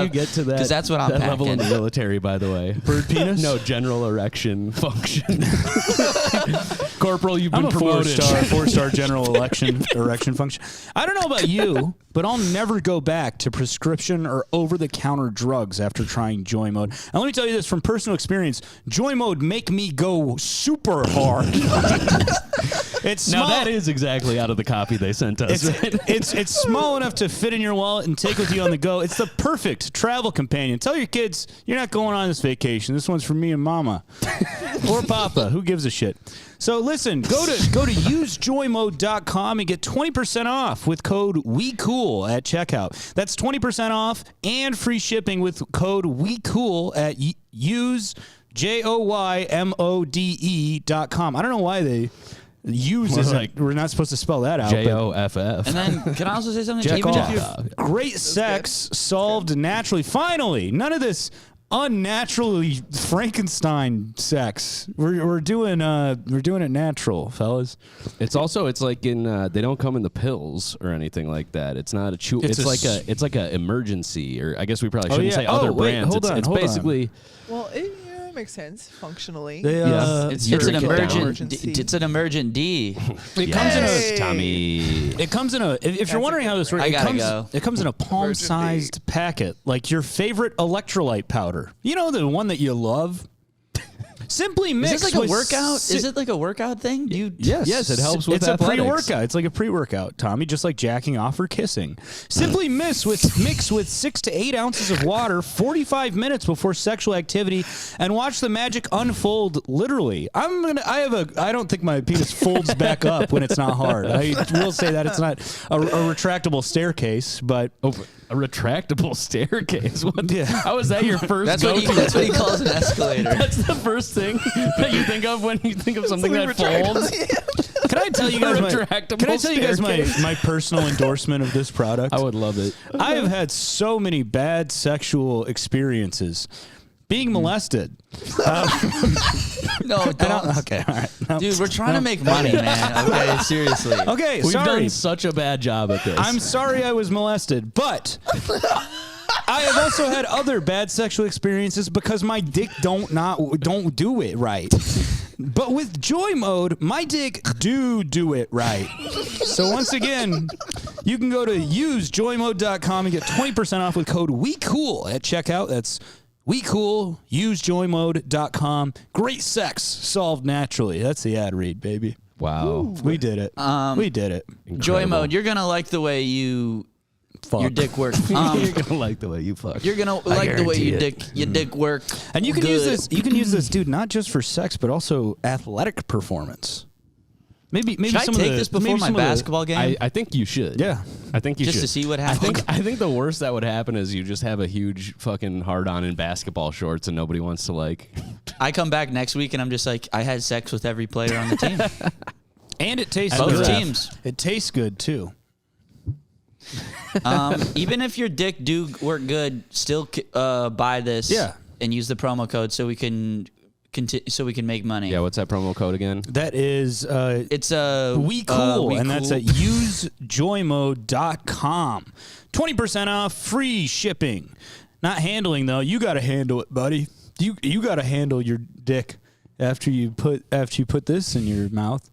get to that? Because that's what I'm that level in packing. the military, by the way. Bird penis? No, general erection function. Corporal, you've been I'm a promoted. four-star general erection function. I don't know about you, but I'll never go back to prescription or over-the-counter drugs after trying Joy Mode. And let me tell you this from personal experience: Joy Mode make me go super hard. It's Now small. that is exactly out of the copy they sent us. It's small enough to fit in your wallet and take with you on the go. It's the perfect travel companion. Tell your kids you're not going on this vacation. This one's for me and Mama or Papa. Who gives a shit? So listen, go to usejoymode.com and get 20% off with code WeCool at checkout. That's 20% off and free shipping with code WeCool at usejoymode.com. I don't know why they use is like we're not supposed to spell that out. but- JOFF. And then can I also say something? Jack Even off. if you're Great sex solved naturally. Finally, none of this unnaturally Frankenstein sex. We're doing it natural, fellas. It's like in they don't come in the pills or anything like that. It's not a chew. It's It's like a emergency, or I guess we probably Oh, shouldn't yeah. say other Oh, wait, brands. hold on, it's hold on. basically Well, that makes sense functionally. They, Yeah. it's You're an a kid emergent. down. It's an emergent D. It comes in a. Hey. Tommy. It comes in a. If you're That's wondering a how this good works, I gotta comes. go. It comes in a palm-sized packet, like your favorite electrolyte powder. You know, the one that you love. Simply Is mix. this like a with workout? Is it like a workout thing? Do you? Yes, it helps with It's athletics. a pre-workout. It's like a pre-workout, Tommy, just like jacking off or kissing. Simply mix with 6 to 8 ounces of water 45 minutes before sexual activity and watch the magic unfold literally. I don't think my penis folds back up when it's not hard. I will say that it's not a retractable staircase, but A retractable staircase. What? Yeah. How is that your first? That's what go-to? that's what he calls an escalator. That's the first thing that you think of when you think of something that folds. can I tell you guys Retractable my personal endorsement of this product? I would love it. I have had so many bad sexual experiences being molested. No, don't. Okay, all right. No. Dude, we're trying to make money, man. Okay, seriously. Okay, We've sorry. done such a bad job at this. I'm sorry I was molested, but I have also had other bad sexual experiences because my dick don't do it right. But with Joy Mode, my dick do it right. So once again, you can go to usejoymode.com and get 20% off with code WeCool at checkout. That's WeCool, usejoymode.com. Great sex solved naturally. That's the ad read, baby. Wow. We did it. We did it. Joy Mode, you're going to like the way your dick works. You're gonna like the way you fuck. You're going to like the way your dick work. And you can good. use this. You can use this, dude, not just for sex, but also athletic performance. Maybe Should I some take of the, this before maybe my some of the- basketball game? I think you should. Yeah. I think you Just should. to see what happens. I think the worst that would happen is you just have a huge fucking hard on in basketball shorts and nobody wants to like. I come back next week and I'm just like, I had sex with every player on the team. And it tastes Both good. teams. It tastes good too. Even if your dick do work good, still buy this. Yeah. And use the promo code so we can make money. Yeah, what's that promo code again? That is It's We Cool, and that's at usejoymode.com. 20% off, free shipping. Not handling though. You got to handle it, buddy. You got to handle your dick after you put this in your mouth.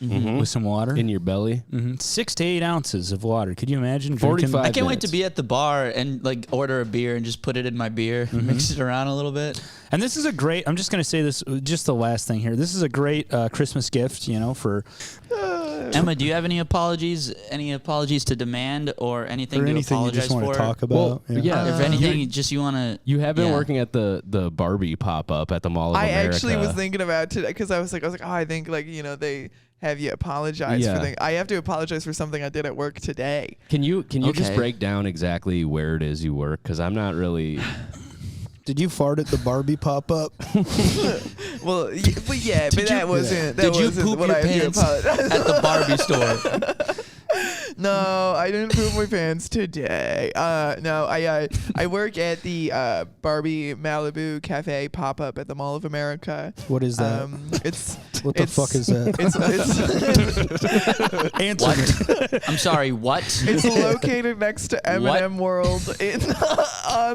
With some water In your belly. 6 to 8 ounces of water. Could you imagine? 45 drinking- I can't wait to minutes. be at the bar and like order a beer and just put it in my beer, mix it around a little bit. And this is a great. I'm just going to say this. Just the last thing here. This is a great Christmas gift. For Emma, do you have any apologies? Any apologies to demand or anything or to anything you apologize just want for? to talk about. Well, yeah. If anything, just you want to. You have been working at the Barbie pop up at the Mall of I America. actually was thinking about today because I was like, oh, I think they have you apologize for things. I have to apologize for something I did at work today. Can you just Okay. break down exactly where it is you work? Because I'm not really. Did you fart at the Barbie pop up? Well, but that wasn't. That Did you wasn't poop what your I have to pants apologize. at the Barbie store? No, I didn't poop my pants today. No, I work at the Barbie Malibu Cafe pop up at the Mall of America. What is that? It's What the fuck is that? It's Answer. I'm sorry, what? it's located next to M&M World on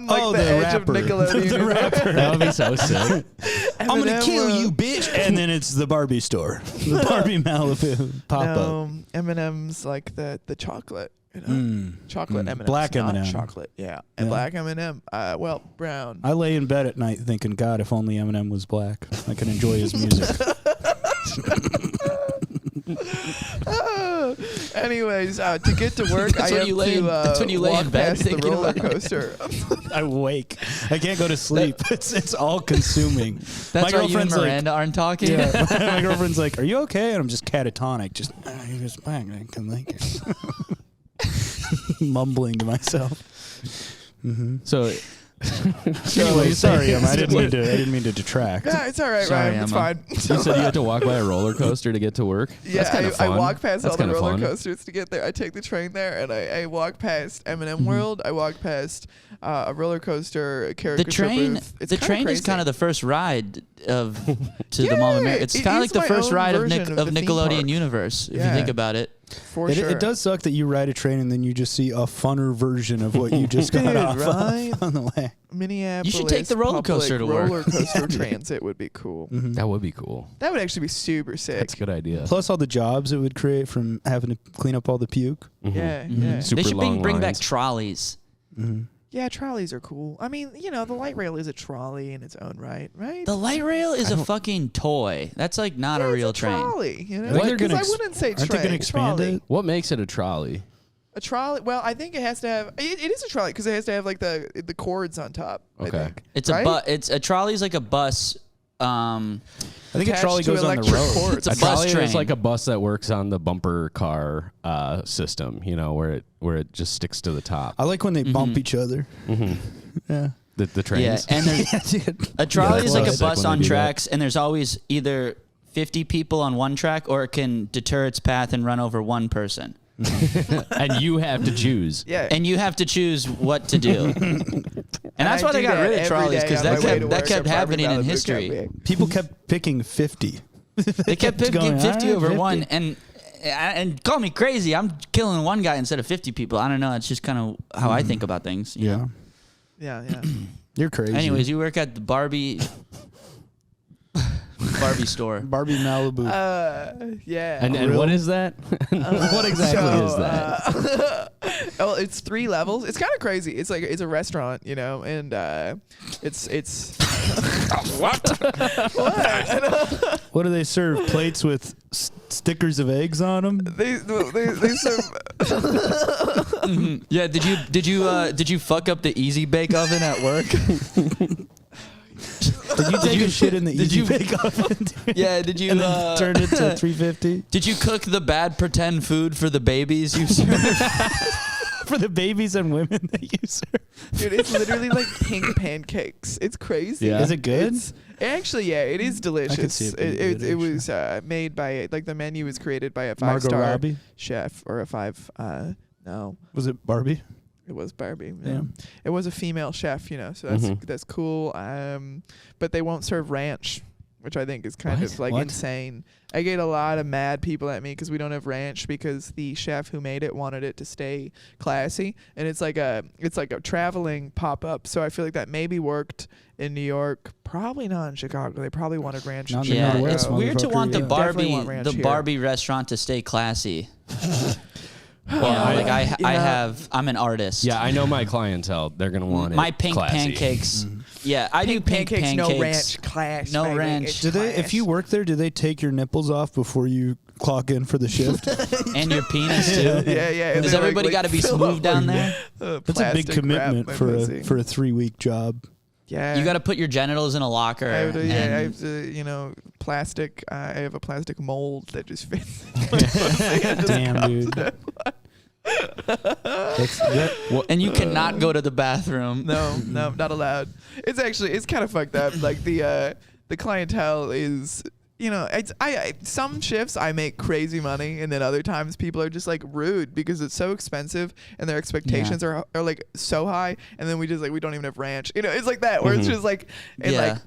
Oh, the the edge rapper. of Nickelodeon. The rapper. That would be so sick. I'm gonna M&M kill World. you, bitch! And then it's the Barbie store, the Barbie Malibu pop up. No, M&M's like the chocolate. Chocolate M&M's, Black not M&M. chocolate. Yeah, and Yeah. black M&M. Well, brown. I lay in bed at night thinking, God, if only Eminem was black, I could enjoy his music. Anyways, to get to work, That's I when have you lay to in- that's when you lay walk in bed past the thinking roller about it. coaster. I wake. I can't go to sleep. It's all consuming. That's why you and Miranda aren't talking. Yeah, my girlfriend's like, "Are you okay?" And I'm just catatonic, just he was back. I can like it. Mumbling to myself. So, Anyway, sorry, Emma. I didn't mean to detract. Yeah, it's all right, Sorry, Ryan. It's Emma. fine. you said you had to walk by a roller coaster to get to work? Yeah, That's kinda I fun. walk past That's all the kinda roller fun. coasters to get there. I take the train there, and I walk past M&M World. I walk past a roller coaster caricature The train, booth. It's the kinda train is crazy. kind of the first ride to the Mall of America. It's it kind of is like the my first own ride of version of the theme Nickelodeon park. universe, if you Yeah. think about it. for sure. It does suck that you ride a train and then you just see a funner version of what you just got Dude, off right? on the way. Minneapolis. take the roller public coaster to work. Roller coaster transit would be cool. That would be cool. That would actually be super sick. That's a good idea. Plus all the jobs it would create from having to clean up all the puke. Yeah, yeah. Super They should long bring back lines. trolleys. Yeah, trolleys are cool. I mean, the light rail is a trolley in its own right? The light rail is a fucking toy. That's like not a real it's a train. trolley, I think they're gonna Because I wouldn't say aren't they train. gonna expand trolley. it? What makes it a trolley? A trolley. Well, I think it has to have. It is a trolley because it has to have like the cords on top. Okay. I think. It's right? a bus. It's a trolley's like a bus. I think a Attached trolley to goes on the electric road. cords. It's a A bus trolley train. is like a bus that works on the bumper car system, where it just sticks to the top. I like when they bump each other. Yeah. The Yeah, trains. and there's, Dude. a trolley that's is like a sick bus when they on do that. tracks, and there's always either 50 people on one track, or it can deter its path and run over one person. And you have to choose. Yeah. And you have to choose what to do. And that's why they got rid of trolleys, because that kept happening in Malibu history. Cafe. People kept picking 50. They kept picking going, 50 "All over right, one, 50." and call me crazy. I'm killing one guy instead of 50 people. I don't know. It's just kind of how I think about things. you know? Yeah. You're crazy. Anyways, you work at the Barbie store. Barbie Malibu. Yeah. And what is that? What exactly is that? Well, it's 3 levels. It's kind of crazy. It's like it's a restaurant, you know, and it's what? What do they serve? Plates with stickers of eggs on them? They serve. Yeah. Did you fuck up the Easy Bake Oven at work? Did you take a shit in the Easy Bake Oven? Yeah. Did you And then turn it to 350? Did you cook the bad pretend food for the babies you served? For the babies and women that you serve. Dude, it's literally like pink pancakes. It's crazy. Yeah. Is it good? Actually, yeah, it is delicious. see it being good, It was made by like the menu was created by a Margot 5-star Robbie? chef or a 5. No, Was it Barbie? it was Barbie. Yeah. Yeah. It was a female chef, you know, so that's cool. But they won't serve ranch, which I think is kind of like What? insane. I get a lot of mad people at me because we don't have ranch because the chef who made it wanted it to stay classy, and it's like a traveling pop up. So I feel like that maybe worked in New York, probably not in Chicago. They probably wanted ranch. Not in in Yeah, Chicago. it's Motherfucker, weird to want the yeah. Definitely want ranch here. Barbie restaurant to stay classy. Well, I'm an artist. Yeah, I know my clientele. They're gonna want it. My pink classy. pancakes. Yeah, I do pink pancakes. no ranch, class. No baby. ranch. It's Do they? If class. you work there, do they take your nipples off before you clock in for the shift? And your penis too. yeah. Does everybody got to be smooth down there? That's a big commitment for a 3-week job. Yeah. You got to put your genitals in a locker. I have to, and- I have to, plastic. I have a plastic mold that just fits. Damn, dude. and you cannot go to the bathroom. No, not allowed. It's kind of fucked up. Like the clientele is, some shifts I make crazy money, and then other times people are just like rude because it's so expensive and their expectations are like so high, and then we don't even have ranch. It's like that where it's just like, and like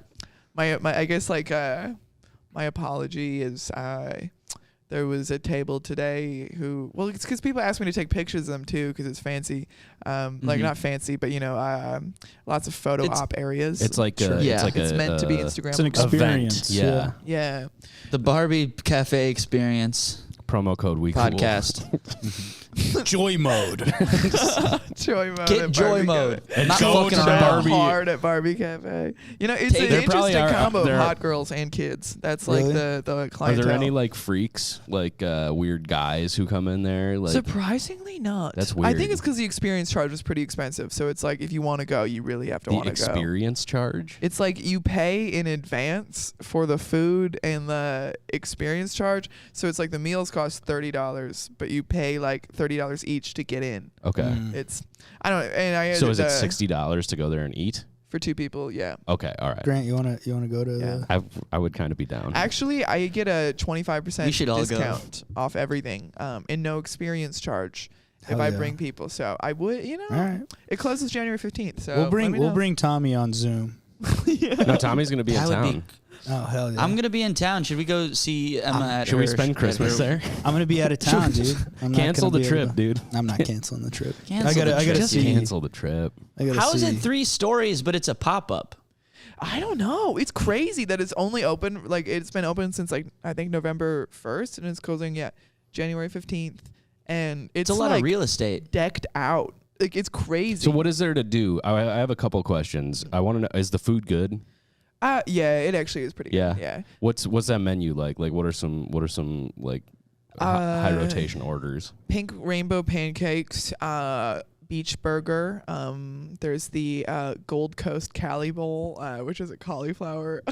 my I guess like my apology is there was a table today it's because people ask me to take pictures of them too because it's fancy, like not fancy, but lots of photo op areas. It's like it's meant to be Instagram. It's an experience. Event. Yeah. The Barbie Cafe Experience Promo code week podcast. Joy mode. Joy mode. Get at joy Barbie mode. Cafe. Not Go fucking to around. Barbie. Hard at Barbie Cafe. It's an There probably interesting are- combo of there are- hot girls and kids. That's like Really? the Are clientele. there any like freaks, like weird guys who come in there? Like, Surprisingly not. That's I weird. think it's because the experience charge was pretty expensive. So it's like if you want to go, you really have to the want to go. experience charge? It's like you pay in advance for the food and the experience charge. So it's like the meals cost $30, but you pay like $30 each to get in. Okay. It's I don't. And I So is it added, $60 to go there and eat? for 2 people? Yeah. Okay, all right. Grant, you wanna go to Yeah. I would kind of be down. Actually, I get a 25% We should all go. discount off everything, and no experience charge if Hell I yeah. bring people. So I would, All right. it closes January 15th. So We'll let me know. bring Tommy on Zoom. No, Tommy's gonna be in That would town. be- Oh hell yeah. I'm gonna be in town. Should we go see Emma at Should we her- spend at Christmas her- there? I'm gonna be out of town, dude. I'm not Cancel gonna the be able trip, to- dude. I'm not canceling the trip. Cancel I gotta the trip. Just see. cancel the trip. I gotta How is see. it 3 stories, but it's a pop up? I don't know. It's crazy that it's only open. Like it's been open since like I think November 1st, and it's closing January 15th, and It's a lot like of real estate. decked out. Like it's crazy. So what is there to do? I have a couple questions. I want to know: is the food good? Yeah, it actually is pretty Yeah. good. Yeah. What's that menu like? Like what are some like high rotation orders? Pink rainbow pancakes, beach burger. There's the Gold Coast Cali Bowl, which is a cauliflower.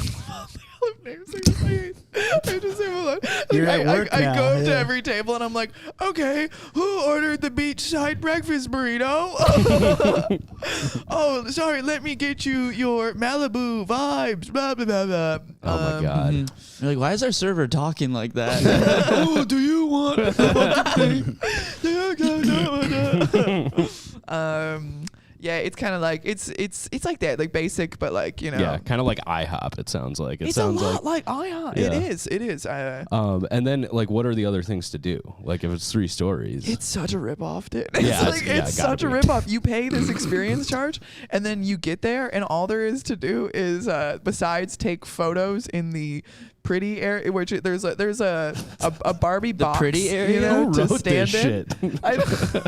Names are just I just say, hold on. You're Like, at work I now, go up to yeah. every table and I'm like, okay, who ordered the beachside breakfast burrito? Oh, sorry, let me get you your Malibu vibes. Blah blah blah blah. Oh my god! You're like, why is our server talking like that? Oh, do you want the fucking thing? Yeah, it's kind of like it's like that, like basic, but like Yeah, kind of like IHOP. It sounds like it's a lot like IHOP. Yeah. It is. And then like, what are the other things to do? Like, if it's 3 stories, It's such a ripoff, dude. Yeah, It's such a ripoff. You pay this experience charge, and then you get there, and all there is to do is besides take photos in the pretty area, which there's a Barbie box. pretty area? Who to wrote stand this in. shit?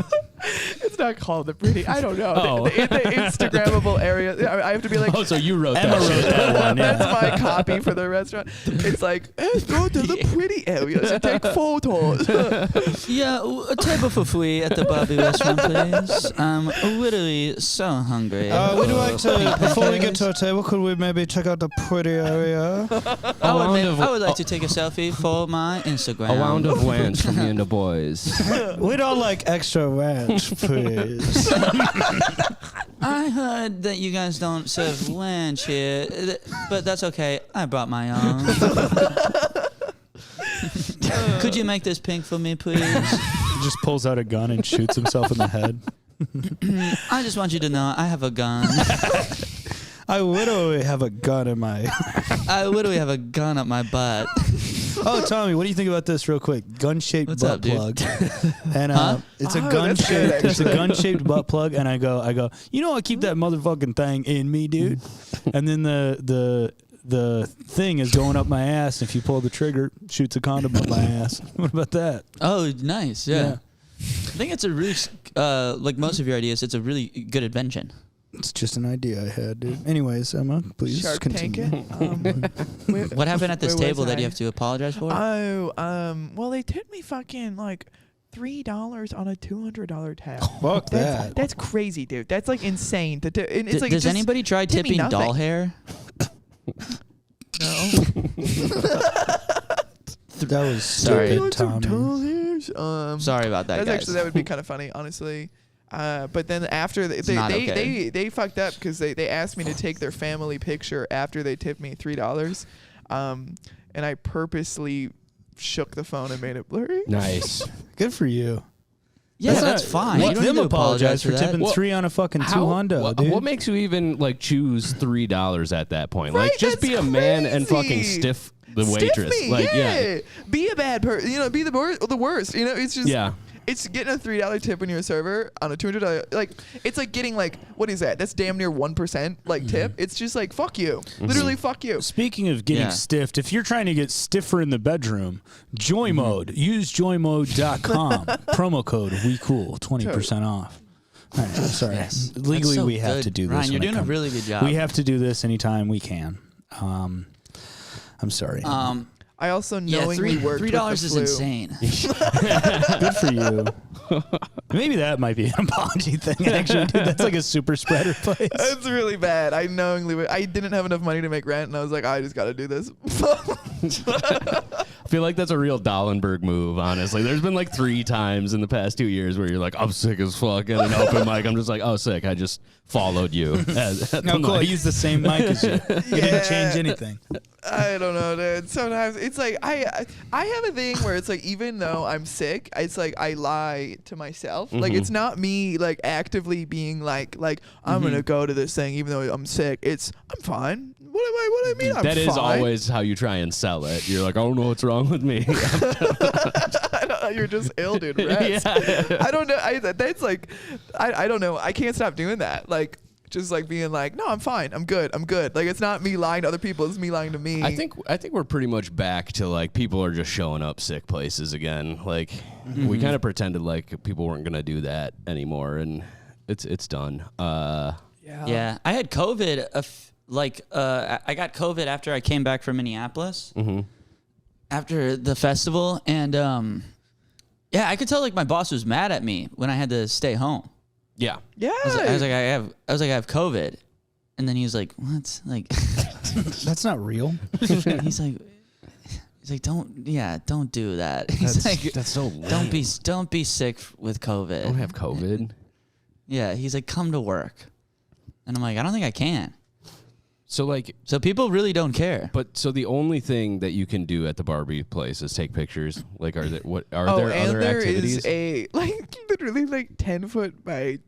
It's not called the pretty. I don't know. Oh. The Instagrammable area. I have to be like. Oh, so you wrote Emma that wrote shit. that one. Yeah. That's my copy for the restaurant. It's like, go to the pretty areas and take photos. Yeah, a table for free at the Barbie restaurant, please. I'm literally so hungry. We'd like to, before we get to our table, could we maybe check out the pretty area? I would like to take a selfie for my Instagram. A round of ranch for me and the boys. We don't like extra ranch, please. I heard that you guys don't serve ranch here, but that's okay. I brought my own. Could you make this pink for me, please? He just pulls out a gun and shoots himself in the head. I just want you to know I have a gun. I literally have a gun in my... I literally have a gun up my butt. Oh, Tommy, what do you think about this real quick? Gun-shaped What's butt up, dude? plug. And it's a Oh, that's gun-shaped good, it's a gun-shaped butt plug, and I go, I keep that motherfucking thing in me, dude. And then the thing is going up my ass, and if you pull the trigger, shoots a condom up my ass. What about that? Oh, nice. Yeah. Yeah. I think it's a really, like most of your ideas, it's a really good invention. It's just an idea I had, dude. Anyways, Emma, please Shark Tank continue. it. What happened at this Where was table that I? you have to apologize for? Well, they tipped me fucking like $3 on a $200 tab. Fuck that. That's crazy, dude. That's like insane. It's like Does just anybody try tip me tipping nothing. doll hair? No. That was Sorry. stupid, Tommy. Sorry about that, guys. That would be kind of funny, honestly. But then after not okay. they fucked up because they asked me to take their family picture after they tipped me $3, and I purposely shook the phone and made it blurry. Nice. Good for you. Yeah, that's not- fine. Let You don't them need to apologize for that. tipping Well, 3 on a fucking 200, dude. What makes you even like choose $3 at that point? Right, Like, just that's be a man and fucking crazy. stiff the Stiff waitress. me, Like, yeah. Be a bad person. Be the worst. It's just Yeah. It's getting a $3 tip when you're a server on a $200. Like it's like getting like what is that? That's damn near 1% like tip. It's just like fuck you, literally fuck you. Speaking of getting Yeah. stiffed, if you're trying to get stiffer in the bedroom, Joy Mode. Use joymode.com. Promo code WeCool, 20% off. All right, I'm sorry. Yes. Legally, That's so we have good. to do this. Ryan, you're when it doing a comes- really good job. We have to do this anytime we can. I'm sorry. I also Yeah, knowingly worked with $3 the is flu. insane. Good for you. Maybe that might be an apology thing. Actually, dude, that's like a super spreader place. It's really bad. I knowingly I didn't have enough money to make rent, and I was like, I just got to do this. I feel like that's a real Dalenberg move, honestly. There's been like 3 times in the past 2 years where you're like, I'm sick as fuck at an open mic. I'm just like, oh, sick. I just followed you. at the No, cool. I mic. use the same mic as you. You didn't change anything. I don't know, dude. Sometimes it's like I have a thing where it's like even though I'm sick, it's like I lie to myself. Like it's not me like actively being like I'm gonna go to this thing even though I'm sick. It's I'm fine. What do I mean? I'm That is fine. always how you try and sell it. You're like, I don't know what's wrong with me. I don't know, you're just ill, dude. Rats. Yeah. I don't know. That's like I don't know. I can't stop doing that. Like just like being like, no, I'm fine. I'm good. Like it's not me lying to other people. It's me lying to me. I think we're pretty much back to like people are just showing up sick places again. Like we kind of pretended like people weren't gonna do that anymore, and it's done. Yeah, I had COVID. I got COVID after I came back from Minneapolis after the festival, and yeah, I could tell like my boss was mad at me when I had to stay home. Yeah. Yeah. I was like, I have COVID, and then he was like, what? Like, That's not real. he's like, don't do that. He's like, That's so lame. don't be sick with COVID. I don't have COVID. Yeah, he's like, come to work, and I'm like, I don't think I can. So like, So people really don't care. but so the only thing that you can do at the Barbie place is take pictures. Like, are there and other there activities? is a like literally like 10-foot by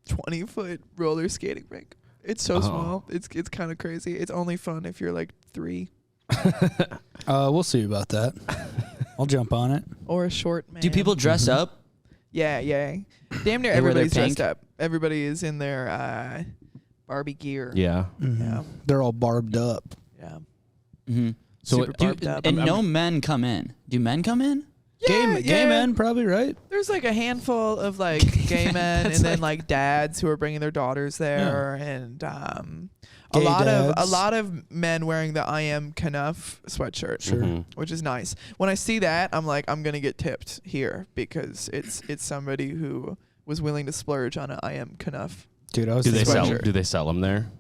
20-foot roller skating rink. It's so small. It's kind of crazy. It's only fun if you're like 3. We'll see about that. I'll jump on it. Or a short man. Do people dress up? Yeah. Damn near They wear their everybody's dressed pink? up. Everybody is in their Barbie gear. Yeah. Yeah. They're all barbed up. Yeah. Mm-hmm. So Super barbed up. no men come in. Do men come in? Yeah, Gay men, probably, right? There's like a handful of like gay men, and then like dads who are bringing their daughters there, and a Gay lot dads. of men wearing the I Am Knuff sweatshirt, Sure. which is nice. When I see that, I'm like, I'm gonna get tipped here because it's somebody who was willing to splurge on an I Am Knuff. Dude, I was Do they thinking- sell? Do they sell them there?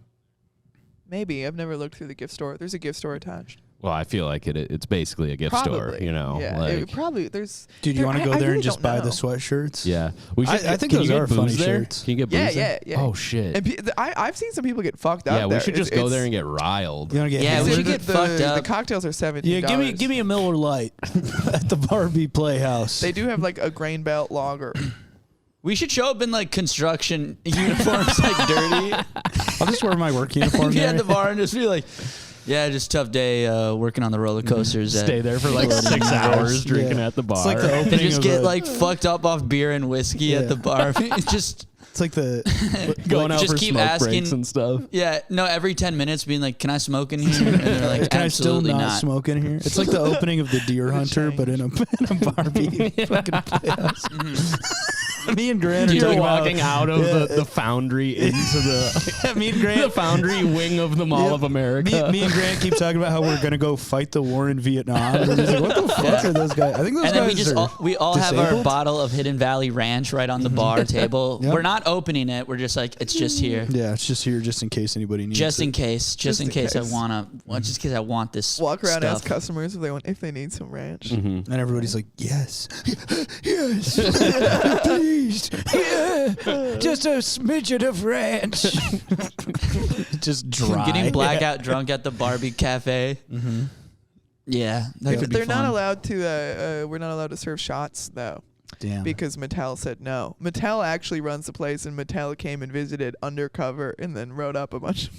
Maybe I've never looked through the gift store. There's a gift store attached. Well, I feel like it's basically a gift store. Probably. You know, Yeah. like Probably there's. Dude, you want to go I there really and just don't buy the know. sweatshirts? yeah. We should. I think can those you get are booze funny there? shirts. Can you get Yeah, booze there? yeah. Oh shit. And I've seen some people get fucked up. Yeah, we there. should just It's- go there and get riled. You want to get Yeah, we hammered? should get fucked The up. cocktails are $17. Yeah, give me a Miller Lite at the Barbie Playhouse. They do have like a grain belt lager. We should show up in like construction uniforms, like dirty. I'll just wear my work uniform Be there. at the bar and just be like, yeah, just tough day working on the roller coasters. Stay there for like 6 hours drinking at the bar. It's like the And opening just of get a- like fucked up off beer and whiskey Yeah. at the bar. It's just It's like the going out just for keep smoke asking- breaks and stuff. yeah, no. Every 10 minutes, being like, "Can I smoke in here?" And they're like, Can I still "Absolutely not, not." smoke in here? It's like the opening of the Deer Hunter, but in a Barbie fucking playhouse. Me and Grant are You're talking walking about, out of the foundry into the me and the Grant. foundry wing of the Mall Yep. of America. Me and Grant keep talking about how we're gonna go fight the war in Vietnam. And he's like, what the fuck are those guys? I think those And then guys we all have our disabled? bottle of Hidden Valley Ranch right on the bar table. Yep. We're not opening it. We're just like, it's just here. Yeah, it's just here just in case anybody needs Just it. in case, just in case I want this Walk around, stuff. ask customers if they need some ranch. Mm-hmm. And everybody's like, yes, yes, please, yeah, just a smidgen of ranch. Just dry. Getting blackout drunk at the Barbie Cafe. Mm-hmm. Yeah, that could be They're not fun. allowed to. We're not allowed to serve shots though, Damn. because Mattel said no. Mattel actually runs the place, and Mattel came and visited undercover, and then wrote up a bunch of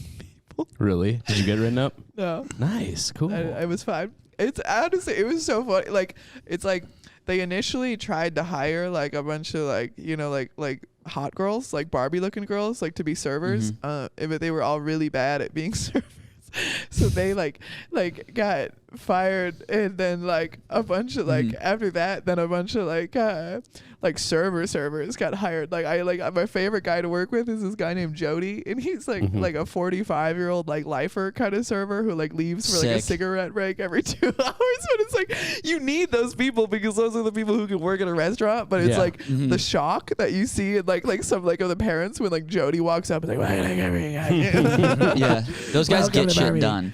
people. Really? Did you get written up? No, Nice. Cool. I was fine. It's honestly, it was so funny. Like, it's like they initially tried to hire like a bunch of like hot girls, like Barbie looking girls, like to be servers. But they were all really bad at being servers. So they like got fired, and then like a bunch of after that, then a bunch of like servers got hired. Like my favorite guy to work with is this guy named Jody, and he's like like a 45-year-old like lifer kind of server who like leaves for like a Sick. cigarette break every 2 hours. But it's like you need those people because those are the people who can work at a restaurant. But it's Yeah. like the shock that you see in like some like of the parents when like Jody walks up and like Yeah, those guys Welcome get to shit Barbie. done.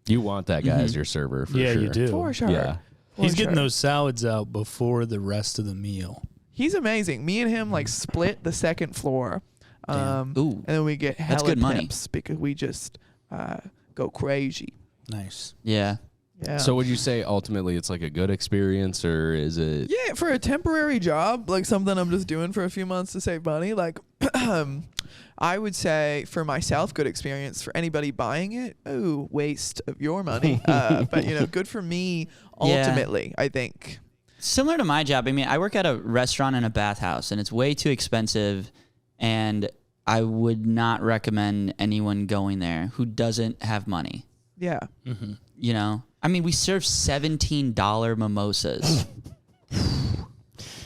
You want that guy as your server for Yeah, sure. you do. For sure. Yeah. He's For getting sure. those salads out before the rest of the meal. He's amazing. Me and him like split the second floor. Damn. Ooh. And then we get hella good money. tips because we just go crazy. Nice. Yeah. Yeah. So would you say ultimately it's like a good experience, or is it? yeah, for a temporary job, like something I'm just doing for a few months to save money, like I would say for myself, good experience. For anybody buying it, ooh, waste of your money. But you know, good for me ultimately, I think. Similar to my job, I mean, I work at a restaurant and a bathhouse, and it's way too expensive, and I would not recommend anyone going there who doesn't have money. Yeah. You know? I mean, we serve $17 mimosas.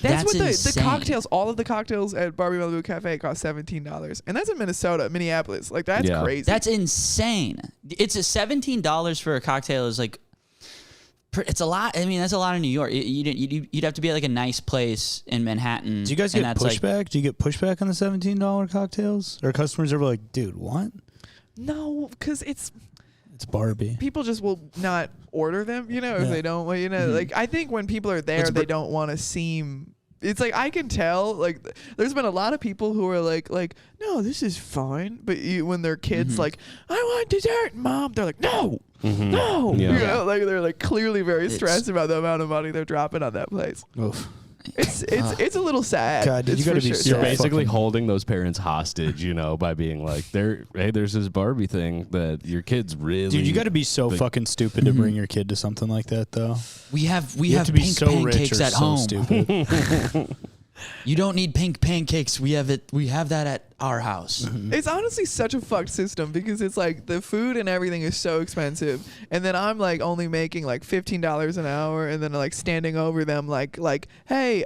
That's what the insane. cocktails, all of the cocktails at Barbie Malibu Cafe cost $17. And that's in Minnesota, Minneapolis. Like, that's Yeah. crazy. That's insane. It's a $17 for a cocktail is like, it's a lot. I mean, that's a lot in New York. You'd have to be at like a nice place in Manhattan. Do you guys and get that's like- pushback? Do you get pushback on the $17 cocktails? Or customers are like, dude, what? no, because it's Barbie. people just will not order them, you know, if Yeah. they don't, well, you know, like I think when people are there, It's they don't want to seem. It's like I can tell. Like, there's been a lot of people who are like, no, this is fine. But when their kids like, I want dessert, Mom, they're like, no, no. Yeah. You know, like they're like clearly very stressed about the amount of money they're dropping on that place. Oof. It's a little sad. God, dude, It's you gotta for be sure so You're sad. basically fucking- holding those parents hostage, by being like, hey, there's this Barbie thing that your kids really. Dude, you got to be so like- fucking stupid to bring your kid to something like that, though. We have You have to be pink so rich pancakes or at so home. stupid. You don't need pink pancakes. We have it. We have that at our house. It's honestly such a fucked system because it's like the food and everything is so expensive, and then I'm like only making like $15 an hour, and then like standing over them like hey,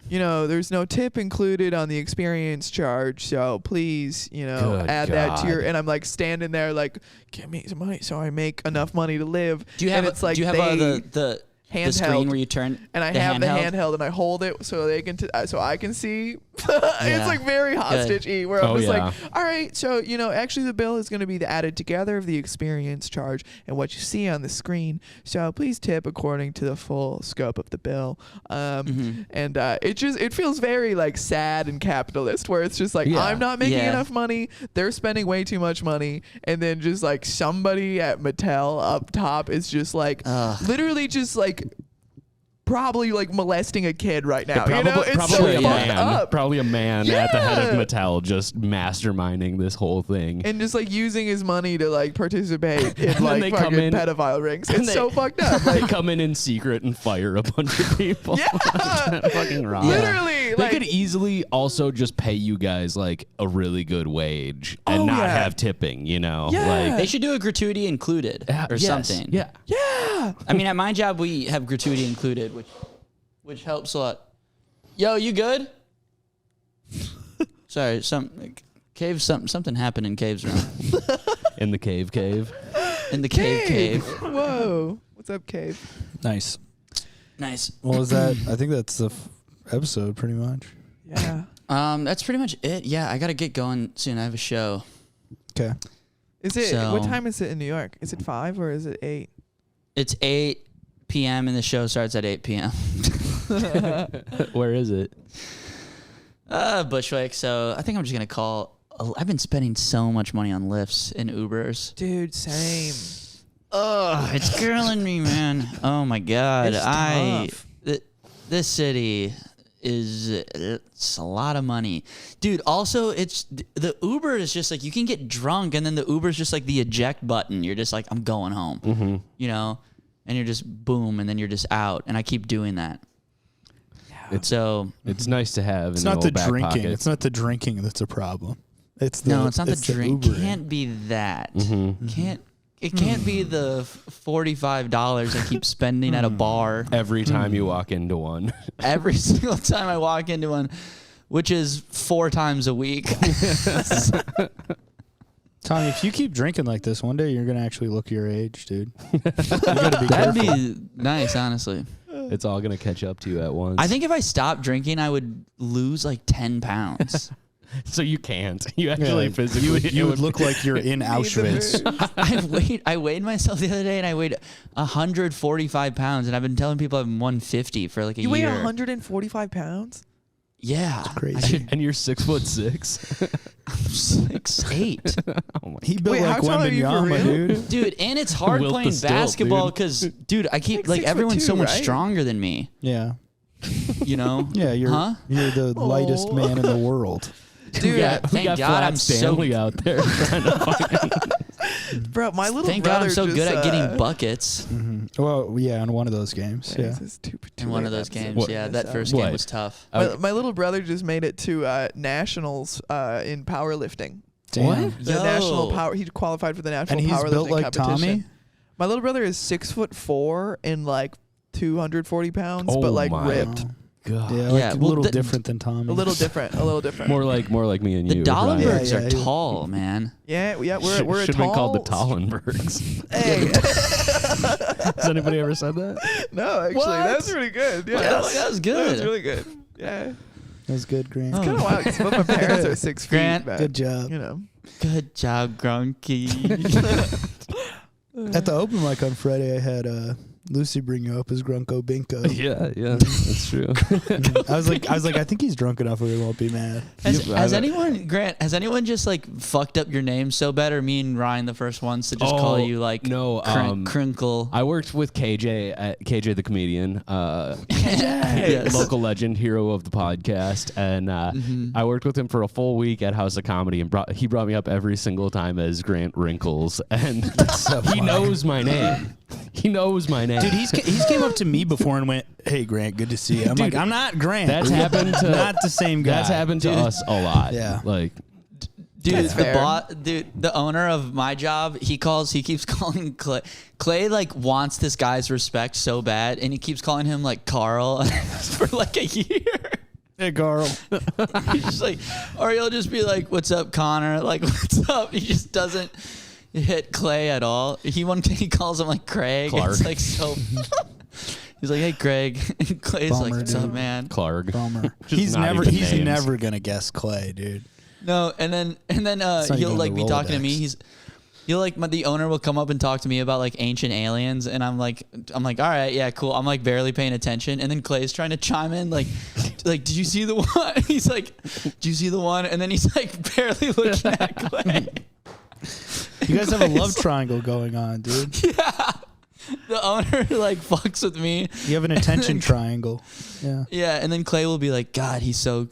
there's no tip included on the experience charge, so please, Good add that to your. God. And I'm like standing there like, give me some money so I make enough money to live. Do you have? And it's like do you have the handheld. screen where you turn? And I the have the handheld? handheld, and I hold it so they can, so I can see. It's like very hostage-y, where I'm Oh, just yeah. like, all right, so actually the bill is going to be the added together of the experience charge and what you see on the screen. So please tip according to the full scope of the bill. And it feels very like sad and capitalist, where it's just like Yeah. I'm not making Yeah. enough money, they're spending way too much money, and then just like somebody at Mattel up top is just like literally just like probably like molesting a kid right now. It's Probably so a fucked man. up. Probably a man at the head of Yeah. Mattel just masterminding this whole thing. And just like using his money to like participate in then like they come fucking in- pedophile rings. and It's they- so fucked up. They Like, come in secret and fire a bunch of people. yeah, Fucking wrong. literally. They Like, could easily also just pay you guys like a really good wage and Oh, not yeah. have tipping, Yeah. Like They should do a gratuity included or yes, something. Yeah. yeah. I mean, at my job we have gratuity included, which helps a lot. Yo, you good? Sorry, something happened in Cave's room. In the cave. In the cave. Whoa. What's up, Cave? Nice. Nice. What was that? I think that's the episode, pretty much. Yeah. That's pretty much it. Yeah, I gotta get going soon. I have a show. Okay. Is it? So- What time is it in New York? Is it 5 or is it 8? It's 8 p.m. and the show starts at 8 p.m. Where is it? Bushwick. So I think I'm just gonna call. I've been spending so much money on Lyfts and Ubers. Dude, same. Ugh, it's killing me, man. Oh my god, It's tough. This city it's a lot of money, dude. Also, it's the Uber is just like you can get drunk and then the Uber's just like the eject button. You're just like I'm going home, and you're just boom, and then you're just out. And I keep doing that. It's nice to have. It's in not the the old back drinking. pocket. It's not the drinking that's a problem. It's the No, it's not the drink. Ubering. Can't be that. Mm-hmm. It can't be the $45 I keep spending at a bar Every time you walk into one. every single time I walk into one, which is 4 times a week. Tommy, if you keep drinking like this, one day you're gonna actually look your age, dude. You gotta be That'd careful. be nice, honestly. It's all gonna catch up to you at once. I think if I stopped drinking, I would lose like 10 pounds. so. You can't. You actually physically. You would look like you're in Auschwitz. I weighed myself the other day and I weighed 145 pounds, and I've been telling people I'm 150 for like a You weigh year. 145 pounds? Yeah, crazy. I should And you're 6'6". 6'8". Oh my. He built Wait, how like tall are you for Wembanyama, real? dude. Dude, and it's hard Wilt the playing stilt, basketball dude. because, dude, I keep Like like everyone's 6'2", so much right? stronger than me. Yeah. You know? Yeah, you're the lightest Oh. man in the world. Dude, Yeah, We thank got God Flat I'm Stanley out there trying to fucking. bro, my little Thank God brother I'm so just, good at getting buckets Well, yeah, in one of those games. Man, Yeah. this is too in one of late those episode. games. What? Yeah, that first What? game was tough. My little brother just made it to nationals in powerlifting. Damn. The Yo. national power. He qualified for the national And he's powerlifting built like competition. Tommy? My little brother is 6'4" and like 240 pounds, Oh but like my. ripped. God. Yeah, like Yeah, a well, little the- different than Tommy. A little different. A little different. More like me and The you. Dalenbergs Yeah, are yeah. tall, man. Yeah, we're Should have tall. been called the Tollenbergs. Hey, Has anybody ever said that? no, actually, What? that's pretty good. Yeah, That was good. That was really good. Yeah, That was good, Grant. kind of wild because both my parents are 6 feet. Grant, but, Good job. You know, Good job, Gronky. At the open mic on Friday, I had Lucy bring you up as Grunko Binko. Yeah, that's true. I was like, I think he's drunk enough where he won't be mad. Has anyone, Grant? Has anyone just like fucked up your name so bad, or me and Ryan the first ones to just call you like Crinkle? I worked with KJ the comedian, Yes. local legend, hero of the podcast, and I worked with him for a full week at House of Comedy, and he brought me up every single time as Grant Wrinkles, and he knows my name. He knows my name. Dude, he's came up to me before and went, "Hey, Grant, good to see you." I'm like, "I'm not Grant." That's happened to not the same guy. That's happened to us a lot. Yeah. Like, Dude, the owner of my job, he keeps calling Clay. Clay like wants this guy's respect so bad, and he keeps calling him like Carl for like a year. Hey, Carl. He's just like, or he'll just be like, "What's up, Connor?" Like, "What's up?" He just doesn't hit Clay at all. He calls him like Craig. Clark. It's like so. He's like, "Hey, Craig." And Clay's Bummer, like, "What's dude. up, man?" Clark. Bummer. Just He's not never even names. gonna guess Clay, dude. No, and then not he'll even like on be the talking to me. Rolodex. He'll like the owner will come up and talk to me about like ancient aliens, and I'm like, all right, yeah, cool. I'm like barely paying attention, and then Clay's trying to chime in, like, did you see the one? He's like, "Did you see the one?" And then he's like barely looking at Clay. You guys have a love triangle going on, dude. Yeah, the owner like fucks with me. You have an attention triangle. Yeah. Yeah, and then Clay will be like, "God, he's so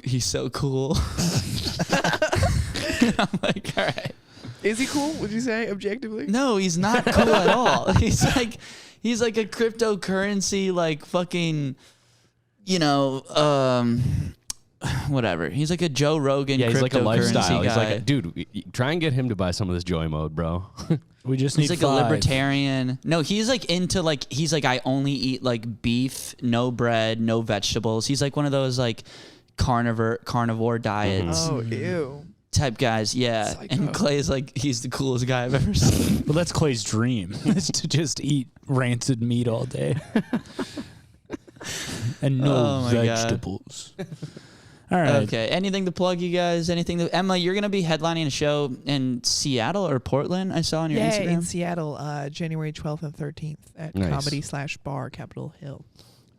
cool." And I'm like, all right. Is he cool? Would you say objectively? No, he's not cool at all. He's like a cryptocurrency, like fucking, whatever. He's like a Joe Rogan. Yeah, he's like a lifestyle. Guy. He's like, dude, try and get him to buy some of this Joy Mode, bro. We just He's need like 5. a libertarian. No, he's like into like I only eat like beef, no bread, no vegetables. He's like one of those like carnivore diets Oh, ew. type guys. Yeah, Psycho. and Clay's like he's the coolest guy I've ever seen. Well, that's Clay's dream, is to just eat rancid meat all day. And no Oh my God. vegetables. All right. Okay. Anything to plug, you guys? Emma, you're gonna be headlining a show in Seattle or Portland. I saw on your Yeah, Instagram. in Seattle, January 12th and 13th at Nice. comedy/bar Capitol Hill.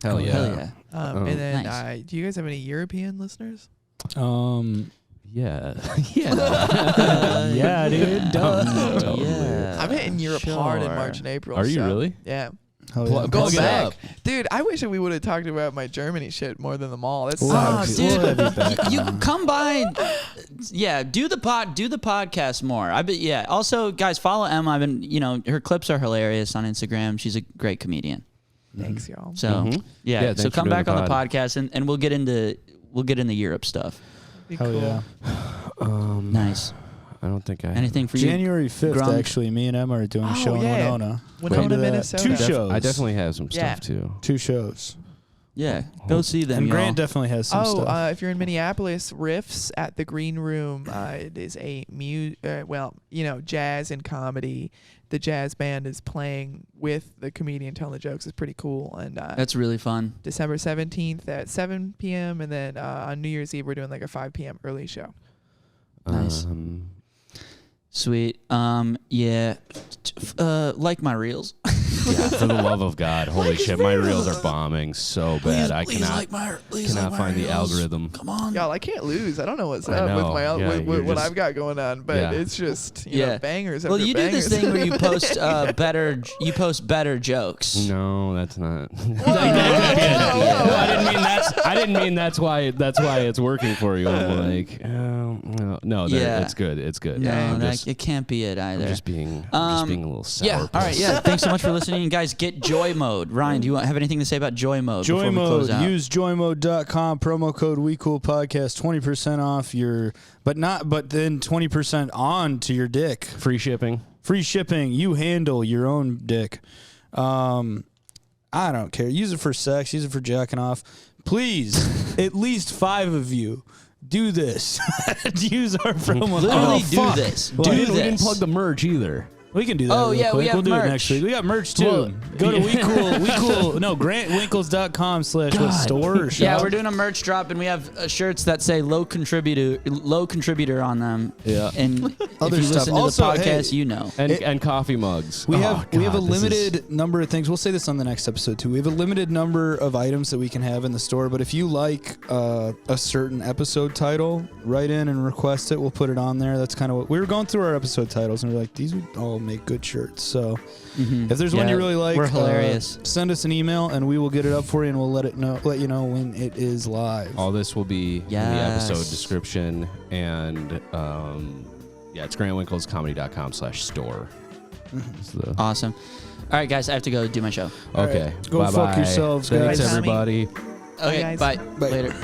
Hell yeah. Hell yeah. And then, Nice. do you guys have any European listeners? Yeah. Yeah, dude. Duh. Totally. Yeah. I'm hitting Europe hard in sure. March and April. Are you so, really? Yeah. Hell Plug- yeah. Go Plug it back. up. Dude, I wish we would have talked about my Germany shit more than the mall. That's We'll Ah, have dude, you- we'll have you back you on. come by. Yeah, do the podcast more. Yeah. Also, guys, follow Emma. I've been, her clips are hilarious on Instagram. She's a great comedian. Thanks, y'all. So Mhm. yeah, Yeah, so thanks for come doing back the on the pod. podcast and we'll get into Europe stuff. Be Hell cool. yeah. Nice. I don't think I. Anything for you? January 5th, Grunk? actually, me and Emma are doing a Oh, show yeah. in Winona. Winona, Come to that. Minnesota. 2 shows. I definitely have some Yeah. stuff too. 2 shows. Yeah, go see them. And y'all. Grant definitely has some Oh, stuff. if you're in Minneapolis, Riffs at the Green Room. It is a jazz and comedy. The jazz band is playing with the comedian telling the jokes. It's pretty cool. And That's really fun. December 17th at 7 p.m. And then on New Year's Eve, we're doing like a 5 p.m. early show. Nice. Sweet. Yeah. Like my reels. Yeah, for the love of God, holy shit, my reels are bombing so bad. I cannot find the algorithm. Come on. Y'all, I can't lose. I don't know what's I up know. with my Yeah, with you're what just- I've got going on, but Yeah. it's just you know bangers. Well, after you do bangers. this thing where you post better jokes. No, that's not. Whoa. I didn't mean that's why it's working for you. I'm like, no, Yeah. it's good. It's good. No, I'm just, it can't be it either. I'm just being a little sour. Yeah. All right. Yeah. Thanks so much for listening, guys. Get Joy Mode. Ryan, do you have anything to say about Joy Mode? Joy before we close Mode. out? Use joymode.com, promo code WeCoolPodcast, 20% off but then 20% on to your dick. Free shipping. Free shipping. You handle your own dick. I don't care. Use it for sex. Use it for jacking off. Please, at least 5 of you, do this. Use our promo. Literally Oh, do fuck. this. What? Do We this. didn't plug the merch either. We can do that. Oh, real yeah, we quick. have We'll do it merch. next week. We got merch too. Well, Go to WeCool. No, grantwinkles.com/store or shop. Yeah, we're doing a merch drop, and we have shirts that say low contributor on them. Yeah. And Other if you stuff. listen to Also, the podcast, hey, you know. And coffee mugs. We have a God, limited number of things. We'll say this on the next episode too. We have a limited number of items that we can have in the store. But if you like a certain episode title, write in and request it. We'll put it on there. That's kind of what we were going through our episode titles, and we're like, these would all make good shirts. So if there's one you really like, we're hilarious. Send us an email and we will get it up for you, and we'll let you know when it is live. All this will be in the Yes. episode description, and it's grantwinklescomedy.com/store. Awesome. All right, guys, I have to go do my show. Okay. Go Bye-bye. fuck yourselves, Thanks, guys. everybody. Okay, guys. bye. Bye. Later.